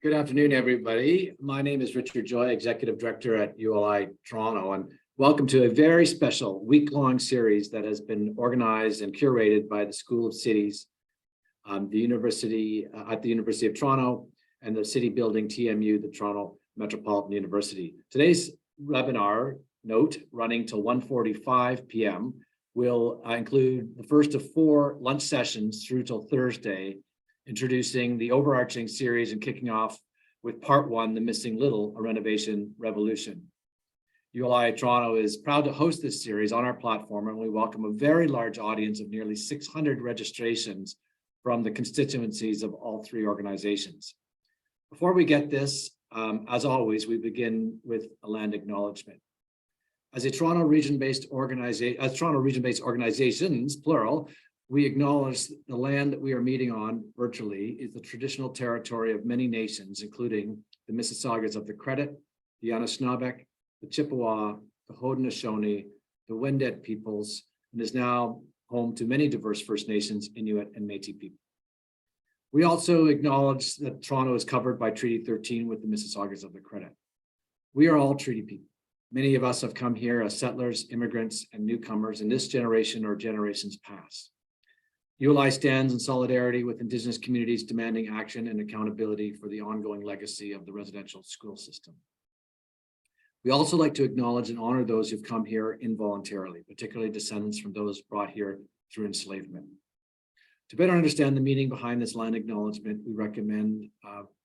Good afternoon, everybody. My name is Richard Joy, Executive Director at ULI Toronto, and welcome to a very special week-long series that has been organized and curated by the School of Cities, the University at the University of Toronto, and the City Building TMU, the Toronto Metropolitan University. Today's webinar, note, running till 1:45 p.m., will include the first of 4 lunch sessions through till Thursday, introducing the overarching series and kicking off with part 1, The Missing Little, a Renovation Revolution. ULI Toronto is proud to host this series on our platform, and we welcome a very large audience of nearly 600 registrations from the constituencies of all 3 organizations. Before we get this, as always, we begin with a land acknowledgement. As Toronto region-based organizations, plural, we acknowledge the land that we are meeting on virtually is the traditional territory of many nations, including the Mississaugas of the Credit, the Anishinaabe, the Chippewa, the Haudenosaunee, the Wendat peoples, and is now home to many diverse First Nations, Inuit, and Métis people. We also acknowledge that Toronto is covered by Treaty 13 with the Mississaugas of the Credit. We are all treaty people. Many of us have come here as settlers, immigrants, and newcomers in this generation or generations past. ULI stands in solidarity with Indigenous communities demanding action and accountability for the ongoing legacy of the residential school system. We also like to acknowledge and honor those who've come here involuntarily, particularly descendants from those brought here through enslavement. To better understand the meaning behind this land acknowledgement, we recommend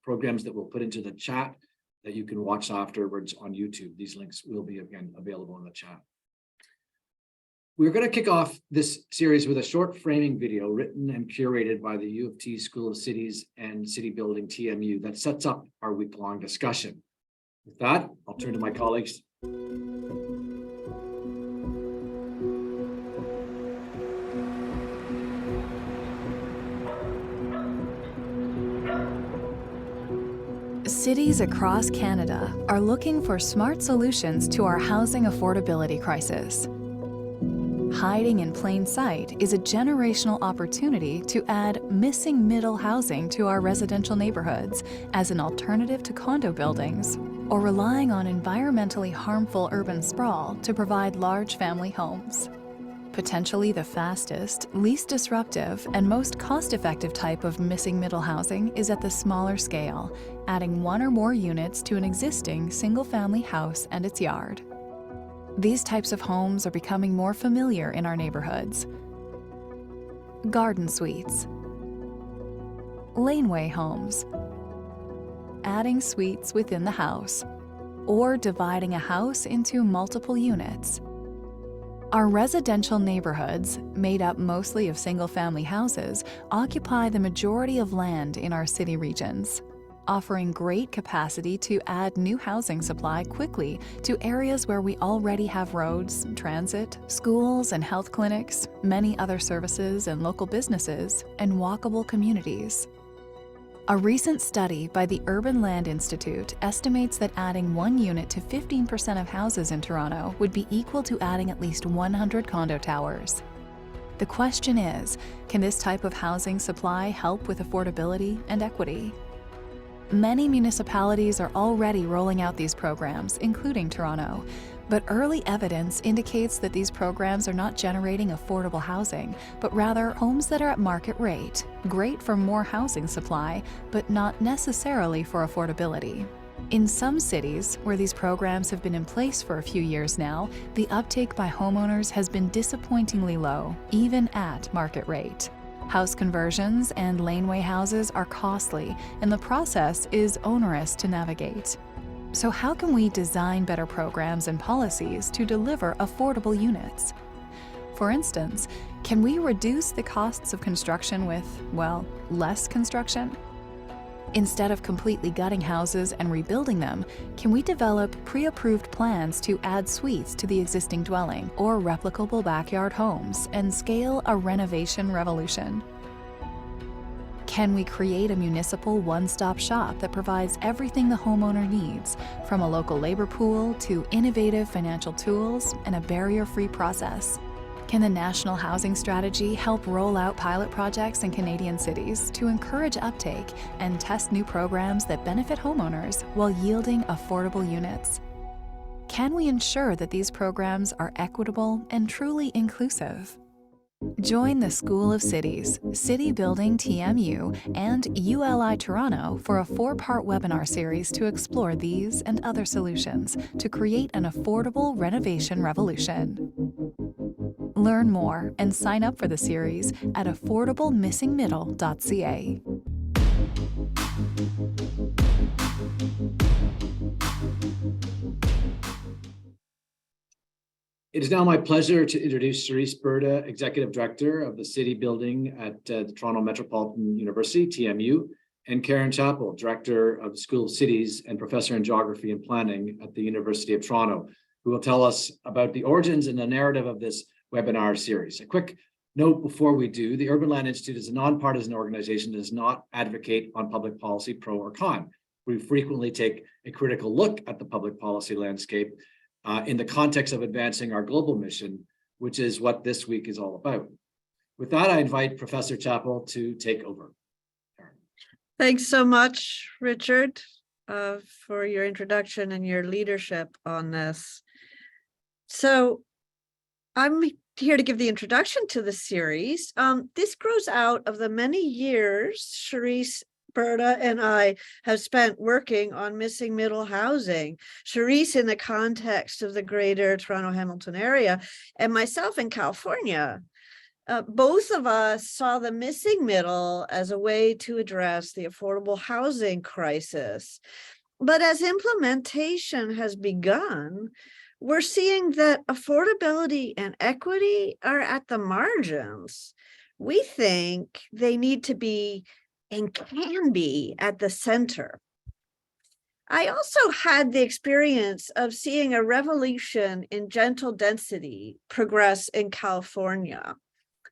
programs that we'll put into the chat that you can watch afterwards on YouTube. These links will be again available in the chat. We're going to kick off this series with a short framing video written and curated by the U of T School of Cities and City Building TMU that sets up our week-long discussion. With that, I'll turn to my colleagues. Cities across Canada are looking for smart solutions to our housing affordability crisis. Hiding in plain sight is a generational opportunity to add missing middle housing to our residential neighborhoods as an alternative to condo buildings, or relying on environmentally harmful urban sprawl to provide large family homes. Potentially the fastest, least disruptive, and most cost-effective type of missing middle housing is at the smaller scale, adding 1 or more units to an existing single-family house and its yard. These types of homes are becoming more familiar in our neighborhoods. Garden suites, laneway homes, adding suites within the house, or dividing a house into multiple units. Our residential neighborhoods, made up mostly of single-family houses, occupy the majority of land in our city regions, offering great capacity to add new housing supply quickly to areas where we already have roads, transit, schools and health clinics, many other services and local businesses, and walkable communities. A recent study by the Urban Land Institute estimates that adding 1 unit to 15% of houses in Toronto would be equal to adding at least 100 condo towers. The question is, can this type of housing supply help with affordability and equity? Many municipalities are already rolling out these programs, including Toronto, but early evidence indicates that these programs are not generating affordable housing, but rather homes that are at market rate, great for more housing supply, but not necessarily for affordability. In some cities, where these programs have been in place for a few years now, the uptake by homeowners has been disappointingly low, even at market rate. House conversions and laneway houses are costly, and the process is onerous to navigate. So how can we design better programs and policies to deliver affordable units? For instance, can we reduce the costs of construction with, well, less construction? Instead of completely gutting houses and rebuilding them, can we develop pre-approved plans to add suites to the existing dwelling or replicable backyard homes and scale a renovation revolution? Can we create a municipal one-stop shop that provides everything the homeowner needs, from a local labor pool to innovative financial tools and a barrier-free process? Can the National Housing Strategy help roll out pilot projects in Canadian cities to encourage uptake and test new programs that benefit homeowners while yielding affordable units? Can we ensure that these programs are equitable and truly inclusive? Join the School of Cities, City Building TMU, and ULI Toronto for a 4-part webinar series to explore these and other solutions to create an affordable renovation revolution. Learn more and sign up for the series at affordablemissingmiddle.ca. It is now my pleasure to introduce Charisse Berta, Executive Director of the City Building at the Toronto Metropolitan University, TMU, and Karen Chappell, Director of the School of Cities and Professor in Geography and Planning at the University of Toronto, who will tell us about the origins and the narrative of this webinar series. A quick note before we do, the Urban Land Institute is a nonpartisan organization that does not advocate on public policy pro or con. We frequently take a critical look at the public policy landscape in the context of advancing our global mission, which is what this week is all about. With that, I invite Professor Chappell to take over. Thanks so much, Richard, for your introduction and your leadership on this. So I'm here to give the introduction to the series. This grows out of the many years Charisse Berta and I have spent working on missing middle housing. Charisse in the context of the greater Toronto Hamilton area, and myself in California. Both of us saw the missing middle as a way to address the affordable housing crisis. But as implementation has begun, we're seeing that affordability and equity are at the margins. We think they need to be and can be at the center. I also had the experience of seeing a revolution in gentle density progress in California,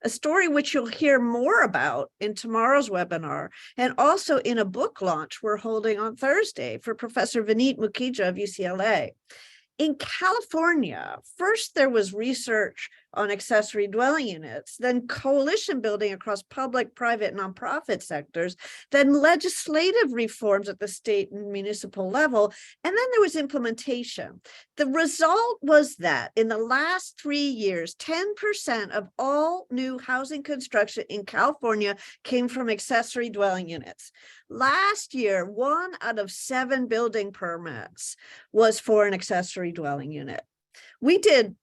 a story which you'll hear more about in tomorrow's webinar, and also in a book launch we're holding on Thursday for Professor Vineet Mukhija of UCLA. In California, first there was research on accessory dwelling units, then coalition building across public, private, nonprofit sectors, then legislative reforms at the state and municipal level, and then there was implementation. The result was that in the last 3 years, 10% of all new housing construction in California came from accessory dwelling units. Last year, 1 out of 7 building permits was for an accessory dwelling unit. We did,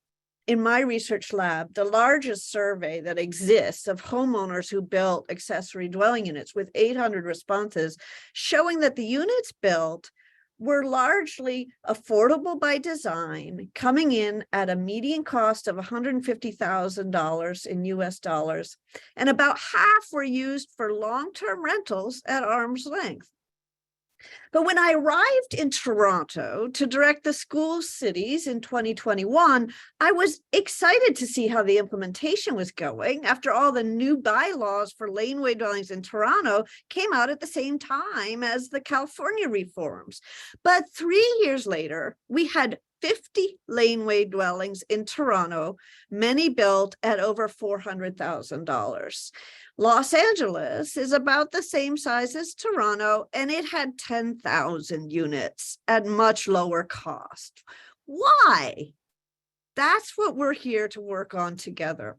in my research lab, the largest survey that exists of homeowners who built accessory dwelling units with 800 responses, showing that the units built were largely affordable by design, coming in at a median cost of $150,000 in US dollars, and about half were used for long-term rentals at arm's length. But when I arrived in Toronto to direct the School of Cities in 2021, I was excited to see how the implementation was going. After all, the new bylaws for laneway dwellings in Toronto came out at the same time as the California reforms. But 3 years later, we had 50 laneway dwellings in Toronto, many built at over $400,000. Los Angeles is about the same size as Toronto, and it had 10,000 units at much lower cost. Why? That's what we're here to work on together.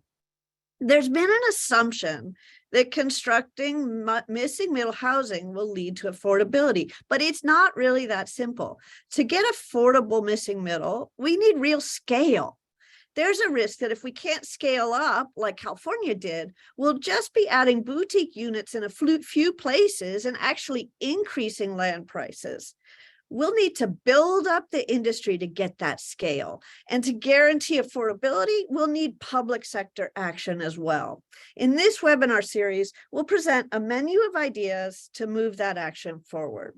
There's been an assumption that constructing missing middle housing will lead to affordability, but it's not really that simple. To get affordable missing middle, we need real scale. There's a risk that if we can't scale up like California did, we'll just be adding boutique units in a few places and actually increasing land prices. We'll need to build up the industry to get that scale. And to guarantee affordability, we'll need public sector action as well. In this webinar series, we'll present a menu of ideas to move that action forward.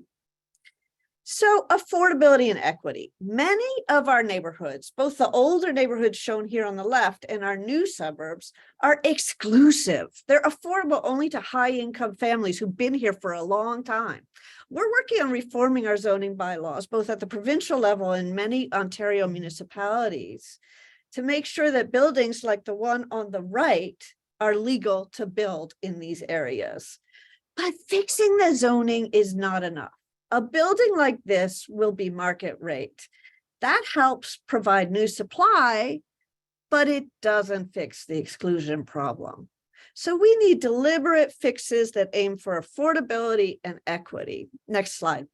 So affordability and equity. Many of our neighborhoods, both the older neighborhoods shown here on the left and our new suburbs, are exclusive. They're affordable only to high-income families who've been here for a long time. We're working on reforming our zoning bylaws, both at the provincial level and many Ontario municipalities. to make sure that buildings like the one on the right are legal to build in these areas. But fixing the zoning is not enough. A building like this will be market rate. That helps provide new supply, but it doesn't fix the exclusion problem. So we need deliberate fixes that aim for affordability and equity. Next slide.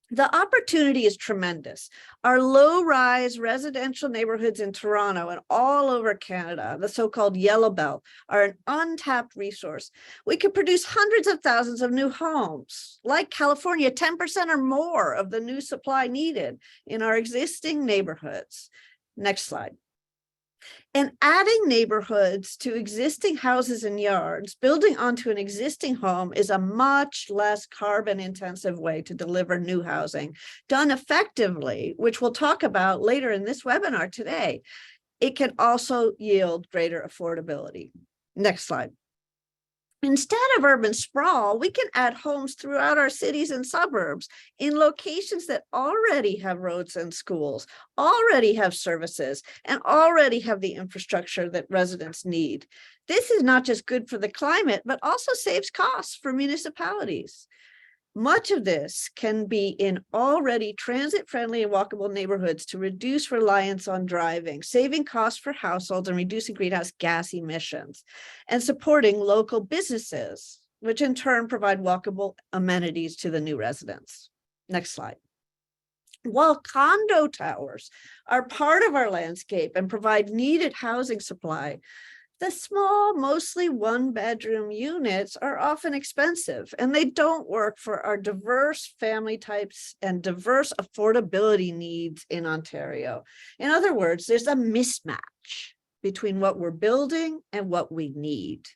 The opportunity is tremendous. Our low-rise residential neighborhoods in Toronto and all over Canada, the so-called Yellow Belt, are an untapped resource. We could produce hundreds of thousands of new homes. Like California, 10% or more of the new supply needed in our existing neighborhoods. Next slide. And adding neighborhoods to existing houses and yards, building onto an existing home, is a much less carbon intensive way to deliver new housing done effectively, which we'll talk about later in this webinar today. It can also yield greater affordability. Next slide. Instead of urban sprawl, we can add homes throughout our cities and suburbs in locations that already have roads and schools, already have services, and already have the infrastructure that residents need. This is not just good for the climate, but also saves costs for municipalities. Much of this can be in already transit-friendly and walkable neighborhoods to reduce reliance on driving, saving costs for households and reducing greenhouse gas emissions, and supporting local businesses, which in turn provide walkable amenities to the new residents. Next slide. While condo towers are part of our landscape and provide needed housing supply, the small, mostly one-bedroom units are often expensive, and they don't work for our diverse family types and diverse affordability needs in Ontario. In other words, there's a mismatch between what we're building and what we need.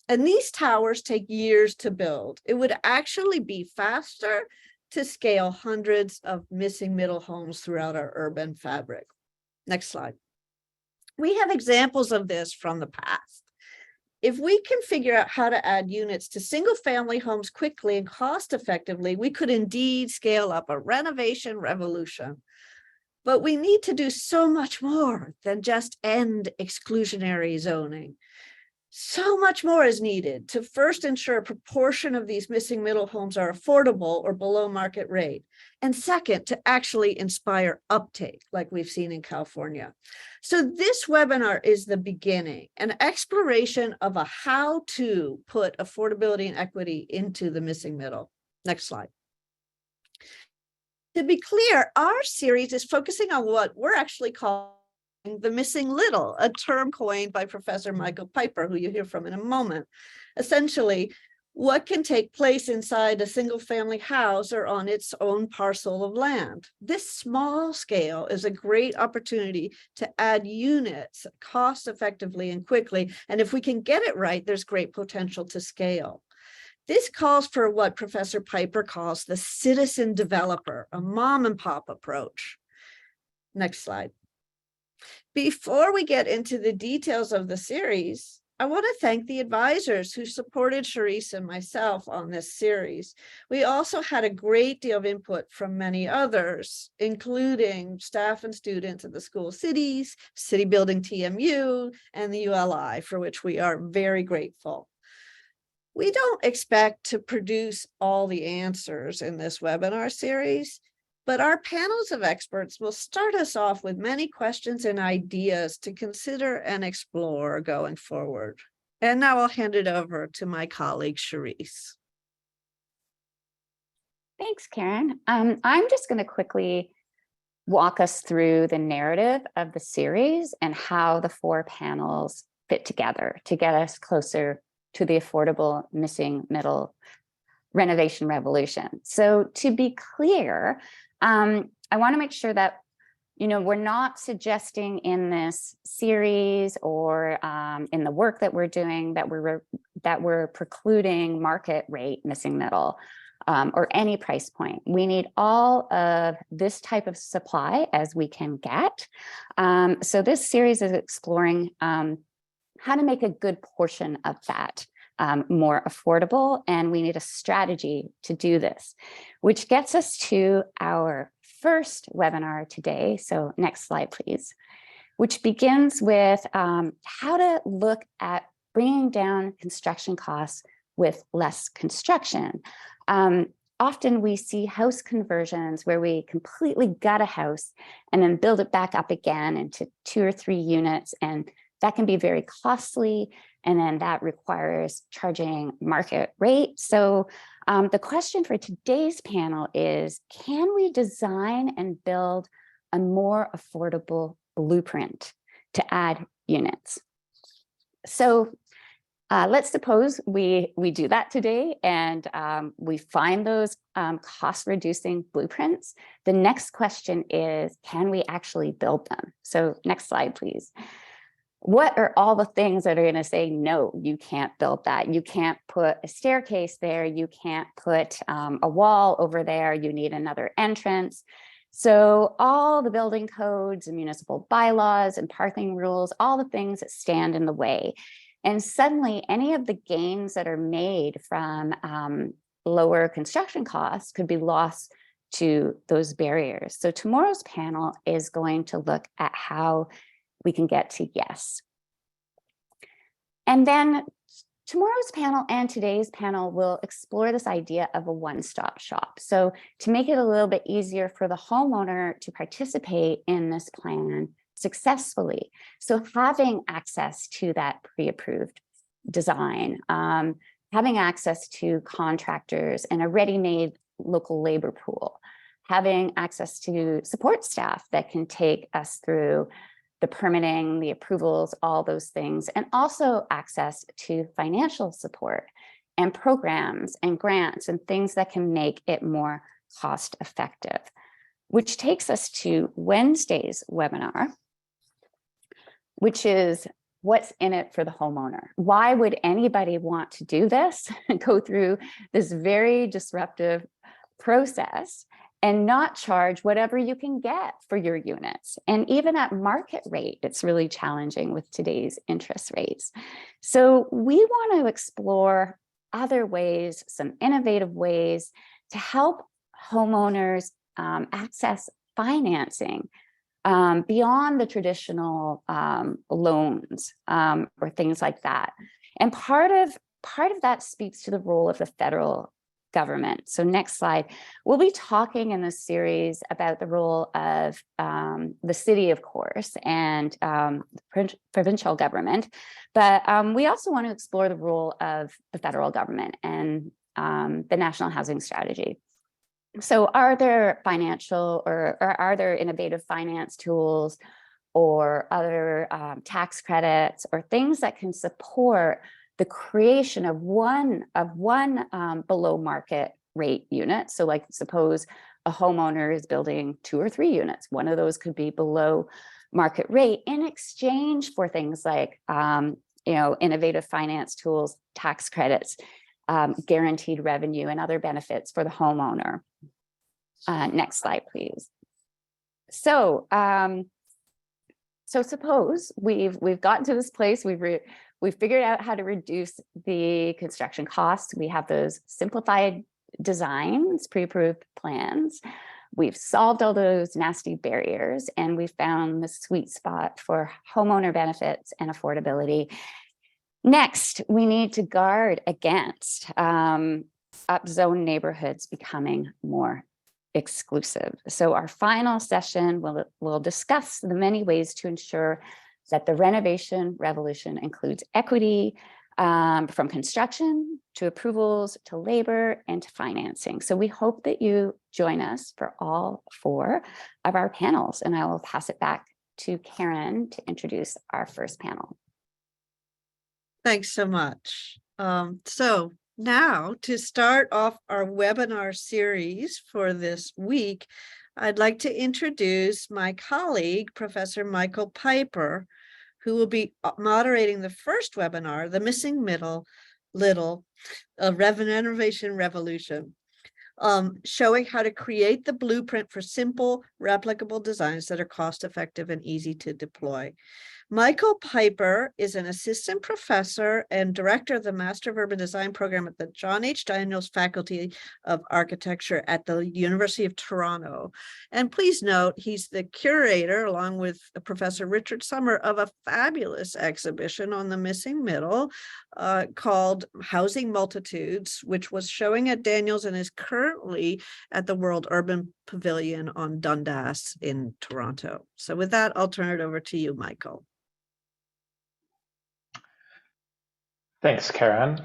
And these towers take years to build. It would actually be faster to scale hundreds of missing middle homes throughout our urban fabric. Next slide. We have examples of this from the past. If we can figure out how to add units to single-family homes quickly and cost-effectively, we could indeed scale up a renovation revolution. But we need to do so much more than just end exclusionary zoning. So much more is needed to first ensure a proportion of these missing middle homes are affordable or below market rate. And second, to actually inspire uptake like we've seen in California. So this webinar is the beginning, an exploration of a how to put affordability and equity into the missing middle. Next slide. To be clear, our series is focusing on what we're actually calling the missing little, a term coined by Professor Michael Piper, who you'll hear from in a moment. Essentially, what can take place inside a single family house or on its own parcel of land. This small scale is a great opportunity to add units cost effectively and quickly. And if we can get it right, there's great potential to scale. This calls for what Professor Piper calls the citizen developer, a mom and pop approach. Next slide. Before we get into the details of the series, I want to thank the advisors who supported Charisse and myself on this series. We also had a great deal of input from many others, including staff and students at the School Cities, City Building TMU, and the ULI, for which we are very grateful. We don't expect to produce all the answers in this webinar series, but our panels of experts will start us off with many questions and ideas to consider and explore going forward. And now I'll hand it over to my colleague, Charisse. Thanks, Karen. I'm just going to quickly walk us through the narrative of the series and how the four panels fit together to get us closer to the affordable missing middle renovation revolution. So to be clear, I want to make sure that, we're not suggesting in this series or in the work that we're doing that we're precluding market rate missing middle or any price point. We need all of this type of supply as we can get. So this series is exploring how to make a good portion of that more affordable, and we need a strategy to do this, which gets us to our first webinar today. So next slide, please, which begins with how to look at bringing down construction costs with less construction. Often we see house conversions where we completely gut a house and then build it back up again into 2 or 3 units, and that can be very costly, and then that requires charging market rate. So the question for today's panel is, can we design and build a more affordable blueprint to add units? So let's suppose we do that today, and we find those cost-reducing blueprints. The next question is, can we actually build them? So next slide, please. What are all the things that are going to say, no, you can't build that? You can't put a staircase there. You can't put a wall over there. You need another entrance. So all the building codes and municipal bylaws and parking rules, all the things that stand in the way. And suddenly any of the gains that are made from lower construction costs could be lost to those barriers. So tomorrow's panel is going to look at how we can get to yes. And then tomorrow's panel and today's panel will explore this idea of a one-stop shop. So to make it a little bit easier for the homeowner to participate in this plan successfully. So having access to that pre-approved design, having access to contractors and a ready-made local labor pool, having access to support staff that can take us through the permitting, the approvals, all those things, and also access to financial support and programs and grants and things that can make it more cost effective. Which takes us to Wednesday's webinar, which is what's in it for the homeowner. Why would anybody want to do this and go through this very disruptive process and not charge whatever you can get for your units? And even at market rate, it's really challenging with today's interest rates. So we want to explore other ways, some innovative ways to help homeowners access financing beyond the traditional loans or things like that. And part of that speaks to the role of the federal government. So next slide. We'll be talking in this series about the role of the city, of course, and provincial government. But we also want to explore the role of the federal government and the National Housing Strategy. So are there financial or are there innovative finance tools or other tax credits or things that can support the creation of one below market rate unit? So like suppose a homeowner is building 2 or 3 units. One of those could be below market rate in exchange for things like innovative finance tools, tax credits, guaranteed revenue, and other benefits for the homeowner. Next slide, please. So, suppose we've gotten to this place. We've figured out how to reduce the construction costs. We have those simplified designs, pre-approved plans. We've solved all those nasty barriers, and we found the sweet spot for homeowner benefits and affordability. Next, we need to guard against upzone neighborhoods becoming more exclusive. So our final session will discuss the many ways to ensure that the renovation revolution includes equity from construction to approvals to labor and to financing. So we hope that you join us for all 4 of our panels, and I will pass it back to Karen to introduce our first panel. Thanks so much. So now to start off our webinar series for this week, I'd like to introduce my colleague, Professor Michael Piper, who will be moderating the first webinar, The Missing Little Renovation Revolution, showing how to create the blueprint for simple, replicable designs that are cost-effective and easy to deploy. Michael Piper is an assistant professor and director of the Master of Urban Design program at the John H. Daniels Faculty of Architecture at the University of Toronto. And please note, he's the curator, along with Professor Richard Sommer, of a fabulous exhibition on the missing middle called Housing Multitudes, which was showing at Daniels and is currently at the World Urban Pavilion on Dundas in Toronto. So with that, I'll turn it over to you, Michael. Thanks, Karen.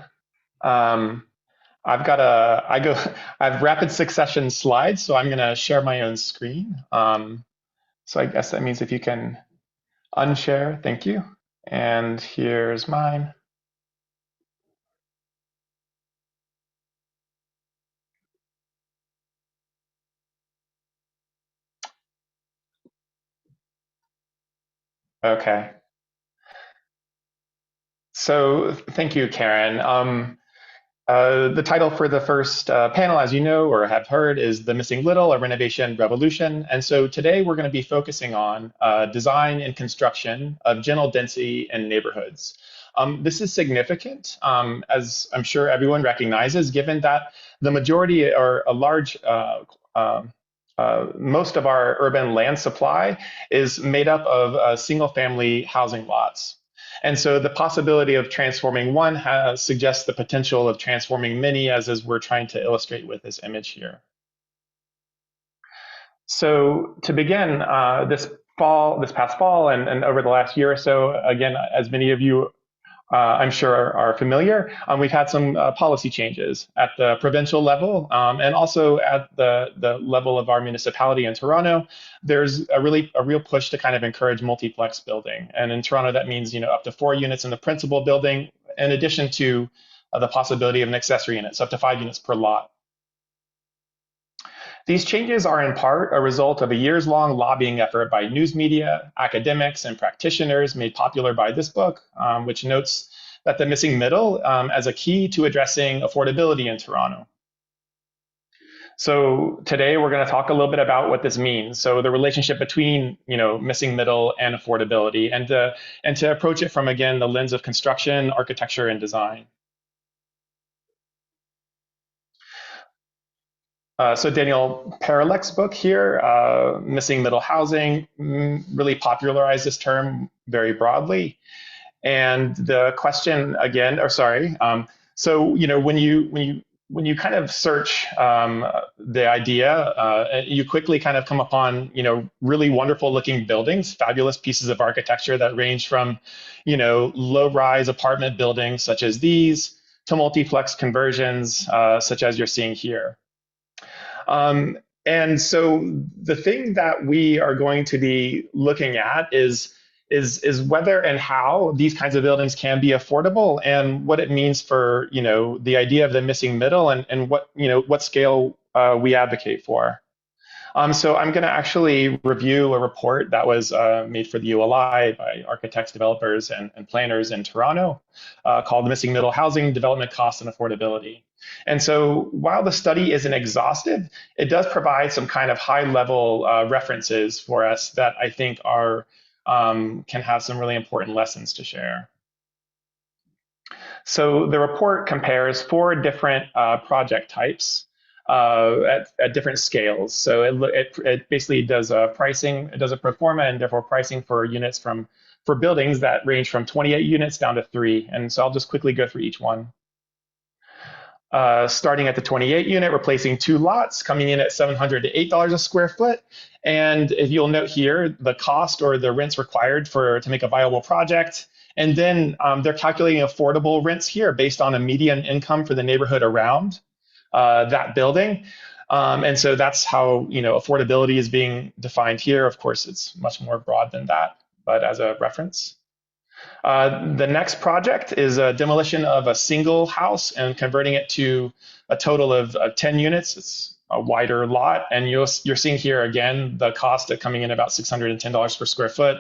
I have rapid succession slides, so I'm going to share my own screen. So I guess that means if you can unshare, thank you. And here's mine. Okay. So thank you, Karen. The title for the first panel, as you know or have heard, is The Missing Little, a Renovation Revolution. And so today we're going to be focusing on design and construction of general density in neighborhoods. This is significant, as I'm sure everyone recognizes, given that the majority or a large most of our urban land supply is made up of single-family housing lots. And so the possibility of transforming one suggests the potential of transforming many, as we're trying to illustrate with this image here. So to begin, this past fall and over the last year or so, again, as many of you I'm sure are familiar, we've had some policy changes at the provincial level and also at the level of our municipality in Toronto. There's a real push to kind of encourage multiplex building. And in Toronto, that means up to 4 units in the principal building, in addition to the possibility of an accessory unit, so up to 5 units per lot. These changes are in part a result of a years-long lobbying effort by news media, academics, and practitioners made popular by this book, which notes that the missing middle as a key to addressing affordability in Toronto. So today we're going to talk a little bit about what this means. So the relationship between missing middle and affordability, and to approach it from, again, the lens of construction, architecture, and design. So Daniel Perelec's book here, Missing Middle Housing, really popularized this term very broadly. And the question again, so when you kind of search the idea, you quickly kind of come upon really wonderful looking buildings, fabulous pieces of architecture that range from low-rise apartment buildings such as these to multiplex conversions such as you're seeing here. And so the thing that we are going to be looking at is whether and how these kinds of buildings can be affordable, and what it means for the idea of the missing middle, and what scale we advocate for. So I'm going to actually review a report that was made for the ULI by architects, developers, and planners in Toronto called The Missing Middle Housing, Development Costs and Affordability. And so while the study isn't exhaustive, it does provide some kind of high-level references for us that I think can have some really important lessons to share. So the report compares 4 different project types at different scales. So it basically does a pricing, it does a pro forma and therefore pricing for units for buildings that range from 28 units down to 3. And so I'll just quickly go through each one. Starting at the 28 unit, replacing 2 lots, coming in at $700 to $8 a square foot. And if you'll note here, the cost or the rents required to make a viable project. And then they're calculating affordable rents here based on a median income for the neighborhood around that building. And so that's how affordability is being defined here. Of course, it's much more broad than that, but as a reference. The next project is a demolition of a single house and converting it to a total of 10 units. It's a wider lot. And you're seeing here again, the cost of coming in about $610 per square foot.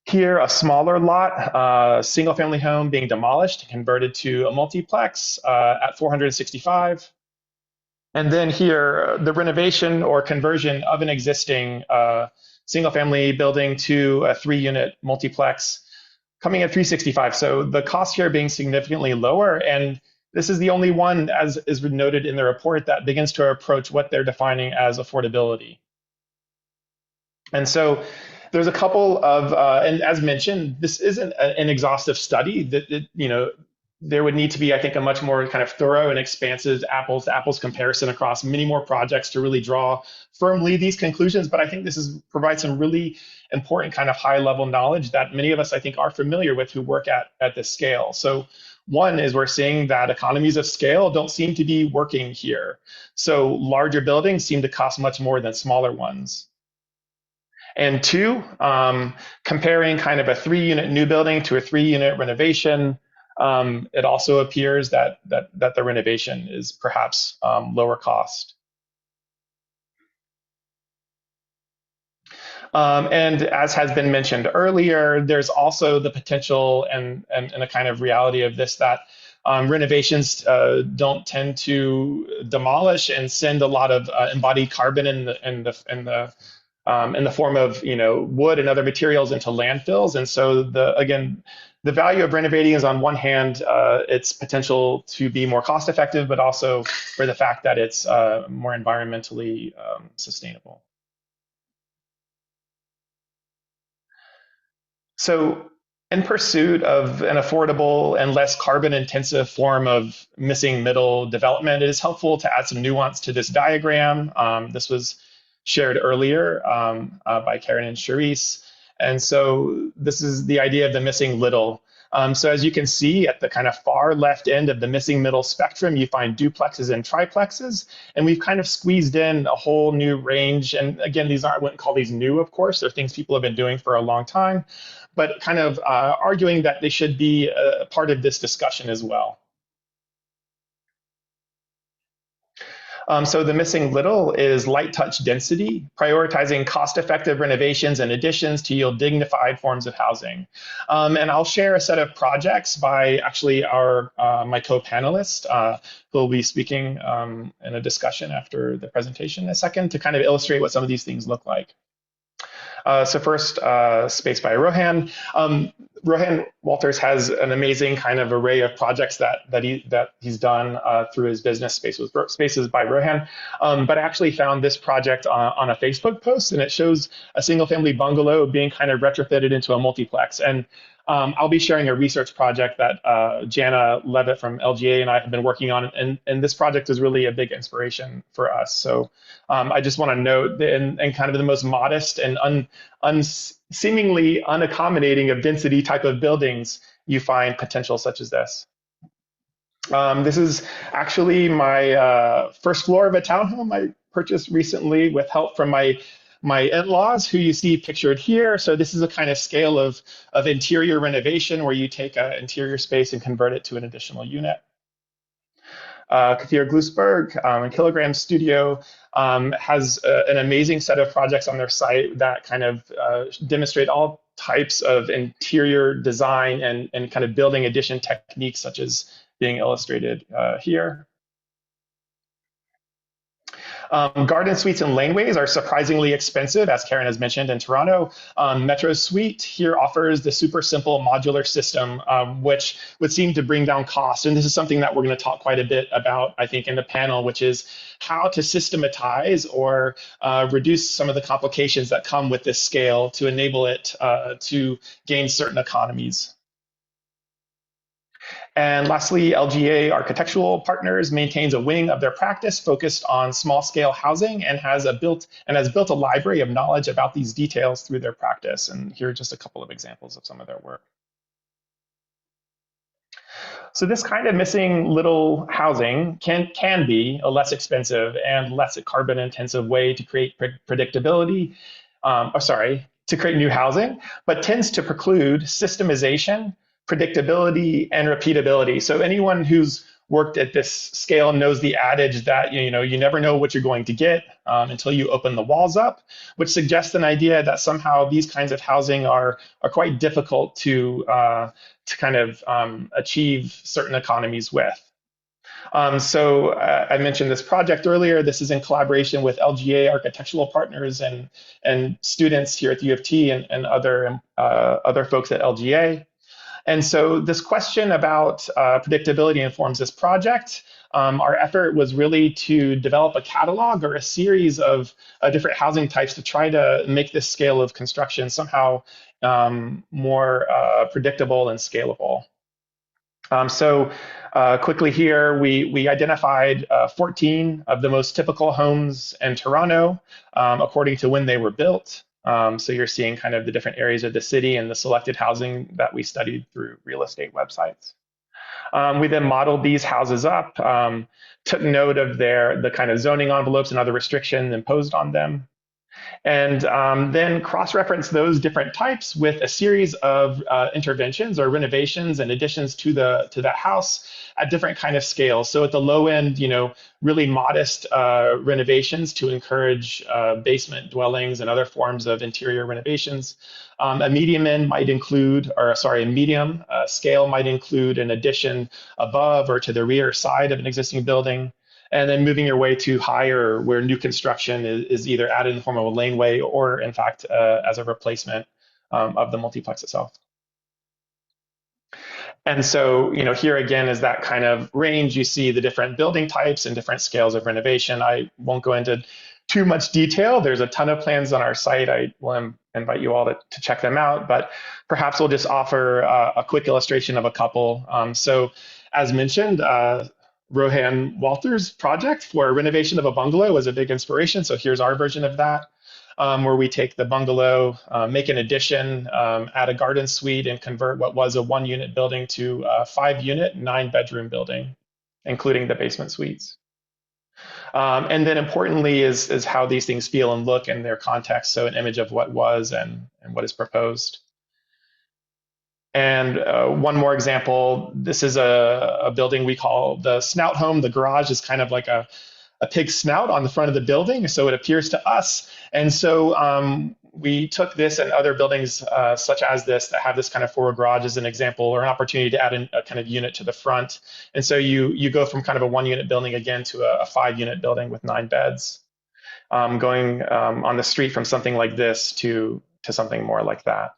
Here, a smaller lot, single family home being demolished, converted to a multiplex at $465. And then here, the renovation or conversion of an existing single family building to a 3-unit multiplex coming at 365. So the cost here being significantly lower. And this is the only one, as is noted in the report, that begins to approach what they're defining as affordability. And so there's a couple of, and as mentioned, this isn't an exhaustive study. That there would need to be, I think, a much more kind of thorough and expansive apples to apples comparison across many more projects to really draw firmly these conclusions. But I think this provides some really important kind of high level knowledge that many of us, I think, are familiar with who work at this scale. So one is we're seeing that economies of scale don't seem to be working here. So larger buildings seem to cost much more than smaller ones. And two, comparing kind of a 3-unit new building to a 3-unit renovation, it also appears that the renovation is perhaps lower cost. And as has been mentioned earlier, there's also the potential and a kind of reality of this that renovations don't tend to demolish and send a lot of embodied carbon in the form of wood and other materials into landfills. And so the value of renovating is on one hand its potential to be more cost effective, but also for the fact that it's more environmentally sustainable. So in pursuit of an affordable and less carbon intensive form of missing middle development, it is helpful to add some nuance to this diagram. This was shared earlier by Karen and Charisse. And so this is the idea of the missing little. So as you can see at the kind of far left end of the missing middle spectrum, you find duplexes and triplexes. And we've kind of squeezed in a whole new range. And again, I wouldn't call these new, of course. They're things people have been doing for a long time, but kind of arguing that they should be a part of this discussion as well. So the missing little is light touch density, prioritizing cost-effective renovations and additions to yield dignified forms of housing. And I'll share a set of projects by actually my co-panelist, who will be speaking in a discussion after the presentation in a second to kind of illustrate what some of these things look like. So first, Space by Rohan. Rohan Walters has an amazing kind of array of projects that he's done through his business Spaces by Rohan. But I actually found this project on a Facebook post, and it shows a single family bungalow being kind of retrofitted into a multiplex. And I'll be sharing a research project that Jana Levitt from LGA and I have been working on, and this project is really a big inspiration for us. So I just want to note that in kind of the most modest and seemingly unaccommodating of density type of buildings, you find potential such as this. This is actually my first floor of a townhome I purchased recently with help from my in-laws, who you see pictured here. So this is a kind of scale of interior renovation where you take an interior space and convert it to an additional unit. Kathir Glusberg and Kilogram Studio has an amazing set of projects on their site that kind of demonstrate all types of interior design and kind of building addition techniques, such as being illustrated here. Garden suites and laneways are surprisingly expensive, as Karen has mentioned, in Toronto. Metro Suite here offers the super simple modular system, which would seem to bring down costs. And this is something that we're going to talk quite a bit about, I think, in the panel, which is how to systematize or reduce some of the complications that come with this scale to enable it to gain certain economies. And lastly, LGA Architectural Partners maintains a wing of their practice focused on small-scale housing and has built a library of knowledge about these details through their practice. And here are just a couple of examples of some of their work. So this kind of missing little housing can be a less expensive and less carbon-intensive way to create predictability. To create new housing, but tends to preclude systemization, predictability, and repeatability. So anyone who's worked at this scale knows the adage that you never know what you're going to get until you open the walls up, which suggests an idea that somehow these kinds of housing are quite difficult to kind of achieve certain economies with. I mentioned this project earlier. This is in collaboration with LGA architectural partners and students here at the U of T and other folks at LGA. And so this question about predictability informs this project. Our effort was really to develop a catalog or a series of different housing types to try to make this scale of construction somehow more predictable and scalable. Quickly here, we identified 14 of the most typical homes in Toronto according to when they were built. So you're seeing kind of the different areas of the city and the selected housing that we studied through real estate websites. We then modeled these houses up, took note of the kind of zoning envelopes and other restrictions imposed on them, and then cross-reference those different types with a series of interventions or renovations and additions to that house at different kind of scales. So at the low end, really modest renovations to encourage basement dwellings and other forms of interior renovations. A medium end might include, or sorry, a medium scale might include an addition above or to the rear side of an existing building. And then moving your way to higher, where new construction is either added in the form of a laneway or, in fact, as a replacement of the multiplex itself. And so, here again is that kind of range. You see the different building types and different scales of renovation. I won't go into too much detail. There's a ton of plans on our site. I will invite you all to check them out, but perhaps we'll just offer a quick illustration of a couple. So as mentioned, Rohan Walter's project for renovation of a bungalow was a big inspiration. So here's our version of that, where we take the bungalow, make an addition, add a garden suite, and convert what was a 1-unit building to a 5-unit, 9-bedroom building, including the basement suites. And then importantly is how these things feel and look in their context. So an image of what was and what is proposed. And one more example, this is a building we call the snout home. The garage is kind of like a pig snout on the front of the building, so it appears to us. And so we took this and other buildings such as this that have this kind of forward garage as an example or an opportunity to add a kind of unit to the front. And so you go from kind of a 1-unit building again to a 5-unit building with 9 beds, going on the street from something like this to something more like that.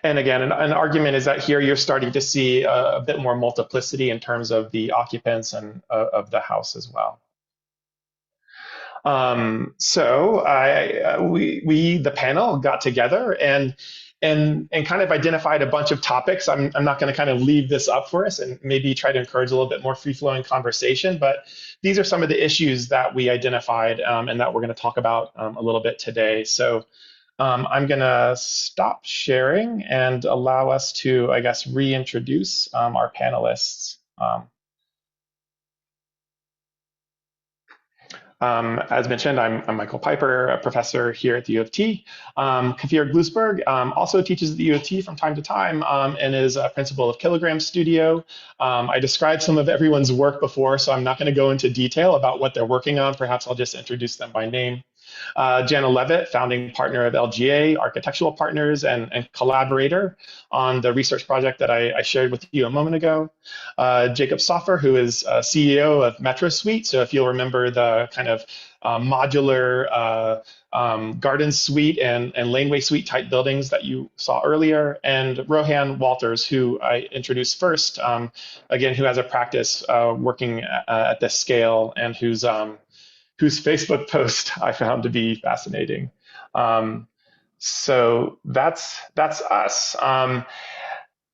And again, an argument is that here you're starting to see a bit more multiplicity in terms of the occupants and of the house as well. We the panel got together and kind of identified a bunch of topics. I'm not going to kind of leave this up for us and maybe try to encourage a little bit more free-flowing conversation, but these are some of the issues that we identified and that we're going to talk about a little bit today. So I'm going to stop sharing and allow us to, I guess, reintroduce our panelists. As mentioned, I'm Michael Piper, a professor here at the U of T. Kafir Glusberg also teaches at the U of T from time to time and is a principal of Kilogram Studio. I described some of everyone's work before, so I'm not going to go into detail about what they're working on. Perhaps I'll just introduce them by name. Jana Levitt, founding partner of LGA Architectural Partners and collaborator on the research project that I shared with you a moment ago. Jacob Soffer, who is CEO of Metro Suite. So if you'll remember the kind of modular garden suite and laneway suite type buildings that you saw earlier. And Rohan Walters, who I introduced first, again, who has a practice working at this scale and whose Facebook post I found to be fascinating. So that's us.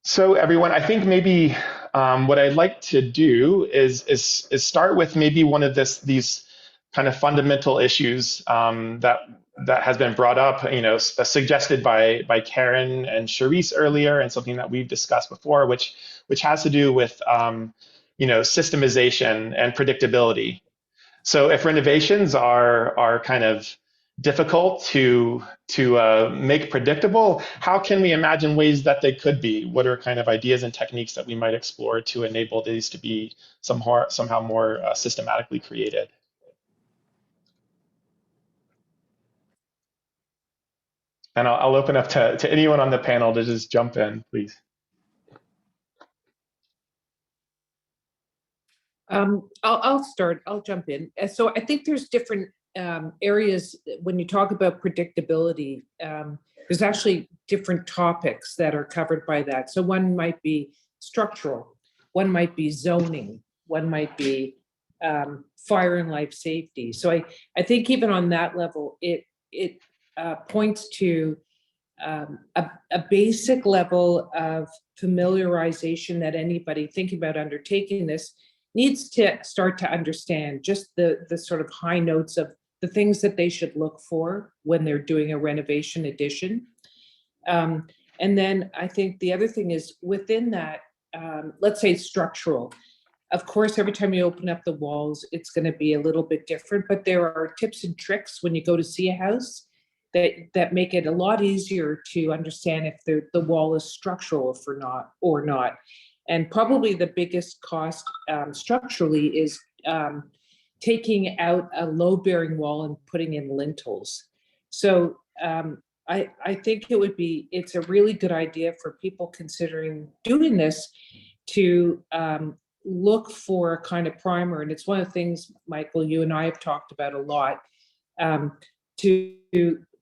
So everyone, I think maybe what I'd like to do is start with maybe one of these kind of fundamental issues that has been brought up, suggested by Karen and Charisse earlier, and something that we've discussed before, which has to do with systemization and predictability. So if renovations are kind of difficult to make predictable, how can we imagine ways that they could be? What are kind of ideas and techniques that we might explore to enable these to be somehow more systematically created? And I'll open up to anyone on the panel to just jump in, please. I'll start. I'll jump in. So I think there's different areas when you talk about predictability. There's actually different topics that are covered by that. So one might be structural, one might be zoning, one might be fire and life safety. So I think even on that level, it points to a basic level of familiarization that anybody thinking about undertaking this needs to start to understand, just the sort of high notes of the things that they should look for when they're doing a renovation addition. And then I think the other thing is within that, let's say structural. Of course, every time you open up the walls, it's going to be a little bit different, but there are tips and tricks when you go to see a house that make it a lot easier to understand if the wall is structural or not. And probably the biggest cost structurally is taking out a load-bearing wall and putting in lintels. So I think it's a really good idea for people considering doing this to look for a kind of primer. And it's one of the things, Michael, you and I have talked about a lot, to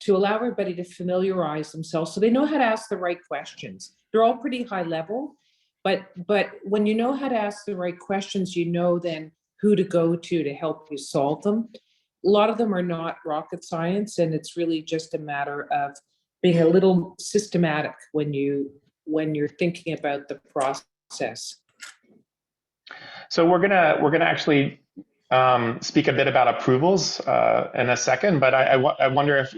allow everybody to familiarize themselves so they know how to ask the right questions. They're all pretty high level, but when you know how to ask the right questions, you know then who to go to help you solve them. A lot of them are not rocket science, and it's really just a matter of being a little systematic when you're thinking about the process. So we're gonna actually speak a bit about approvals in a second, but I wonder if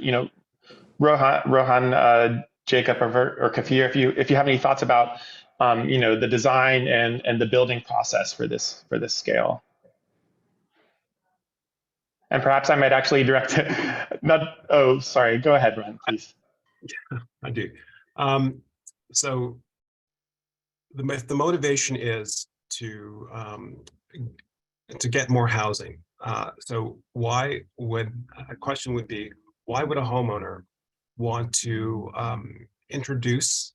Rohan, Jacob, or Kafir, if you have any thoughts about the design and the building process for this scale. And perhaps I might actually direct it. Oh, sorry. Go ahead, Rohan, please. I do. So the motivation is to get more housing. So a question would be, why would a homeowner want to introduce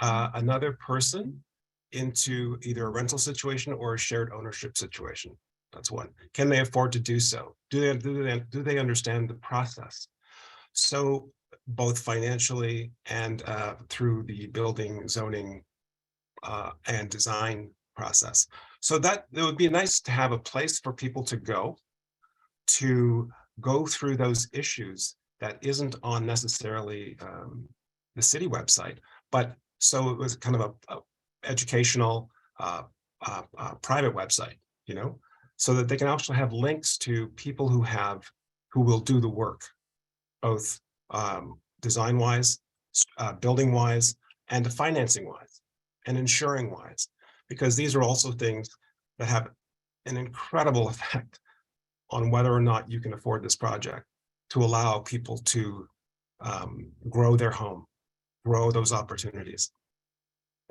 another person into either a rental situation or a shared ownership situation? That's one. Can they afford to do so? Do they understand the process? So both financially and through the building, zoning, and design process. So that it would be nice to have a place for people to go through those issues that isn't on necessarily the city website, but so it was kind of a educational private website, so that they can actually have links to people who will do the work, both design wise, building wise, and financing wise, and insuring wise, because these are also things that have an incredible effect on whether or not you can afford this project, to allow people to grow their home, grow those opportunities.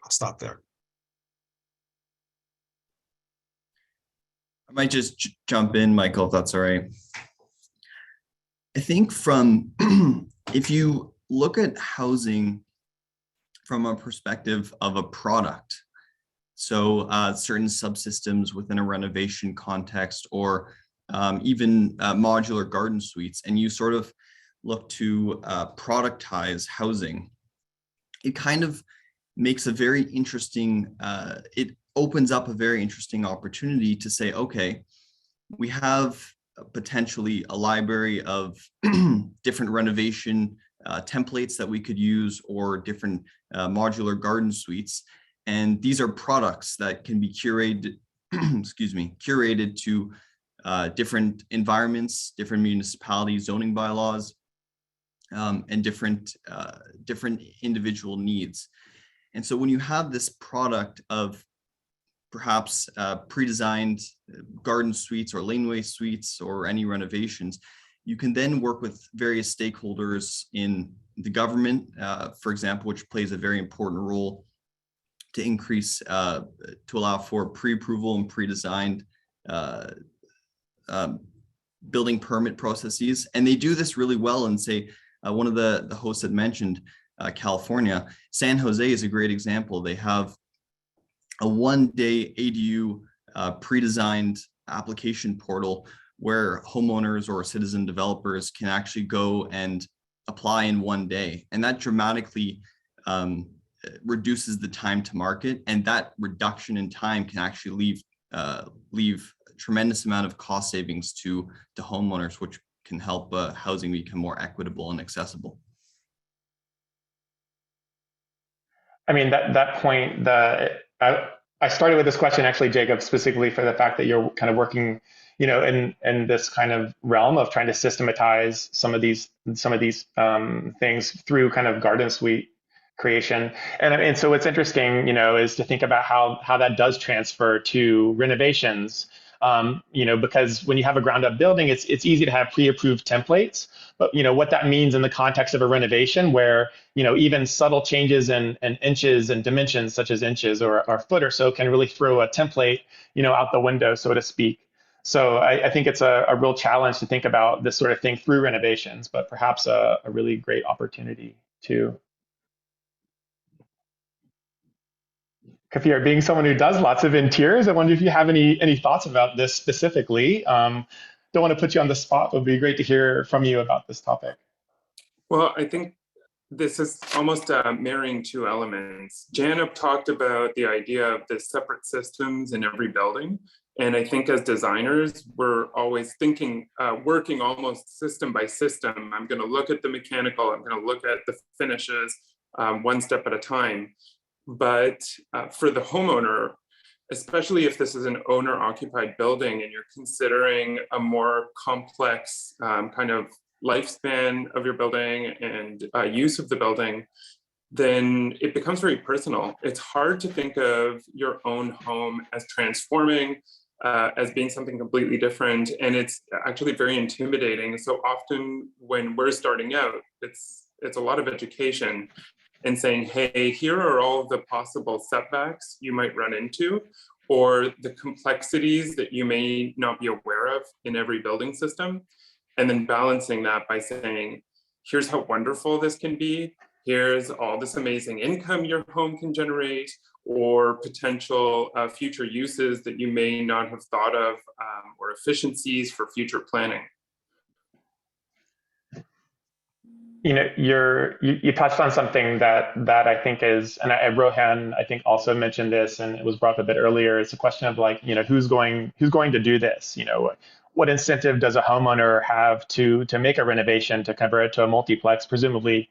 I'll stop there. I might just jump in, Michael, if that's all right. I think if you look at housing from a perspective of a product, so certain subsystems within a renovation context, or even modular garden suites, and you sort of look to productize housing, it kind of makes a very interesting, it opens up a very interesting opportunity to say, okay, we have potentially a library of different renovation templates that we could use, or different modular garden suites. And these are products that can be curated, curated to different environments, different municipality zoning bylaws, and different individual needs. And so when you have this product of perhaps pre-designed garden suites or laneway suites or any renovations, you can then work with various stakeholders in the government, for example, which plays a very important role to increase, to allow for pre-approval and pre-designed building permit processes. And they do this really well. And say, one of the hosts had mentioned California. San Jose is a great example. They have a one-day ADU pre-designed application portal where homeowners or citizen developers can actually go and apply in one day. And that dramatically reduces the time to market. And that reduction in time can actually leave a tremendous amount of cost savings to homeowners, which can help housing become more equitable and accessible. I mean, that point, I started with this question actually, Jacob, specifically for the fact that you're kind of working, in this kind of realm of trying to systematize some of these things through kind of garden suite creation. And so what's interesting, is to think about how that does transfer to renovations. Because when you have a ground up building, it's easy to have pre-approved templates. But what that means in the context of a renovation, where even subtle changes in inches and dimensions, such as inches or a foot or so, can really throw a template out the window, so to speak. So I think it's a real challenge to think about this sort of thing through renovations, but perhaps a really great opportunity too. Kafir, being someone who does lots of interiors, I wonder if you have any thoughts about this specifically. Don't want to put you on the spot, but it'd be great to hear from you about this topic. Well, I think this is almost marrying two elements. Janab talked about the idea of the separate systems in every building. And I think as designers, we're always thinking, working almost system by system. I'm going to look at the mechanical, I'm going to look at the finishes one step at a time. But for the homeowner, especially if this is an owner-occupied building and you're considering a more complex kind of lifespan of your building and use of the building, then it becomes very personal. It's hard to think of your own home as transforming, as being something completely different. And it's actually very intimidating. So often when we're starting out, it's a lot of education and saying, hey, here are all of the possible setbacks you might run into, or the complexities that you may not be aware of in every building system. And then balancing that by saying, here's how wonderful this can be. Here's all this amazing income your home can generate, or potential future uses that you may not have thought of, or efficiencies for future planning. You touched on something that I think is, and Rohan, I think also mentioned this, and it was brought up a bit earlier. It's a question of like, who's going to do this? What incentive does a homeowner have to make a renovation, to convert it to a multiplex? Presumably,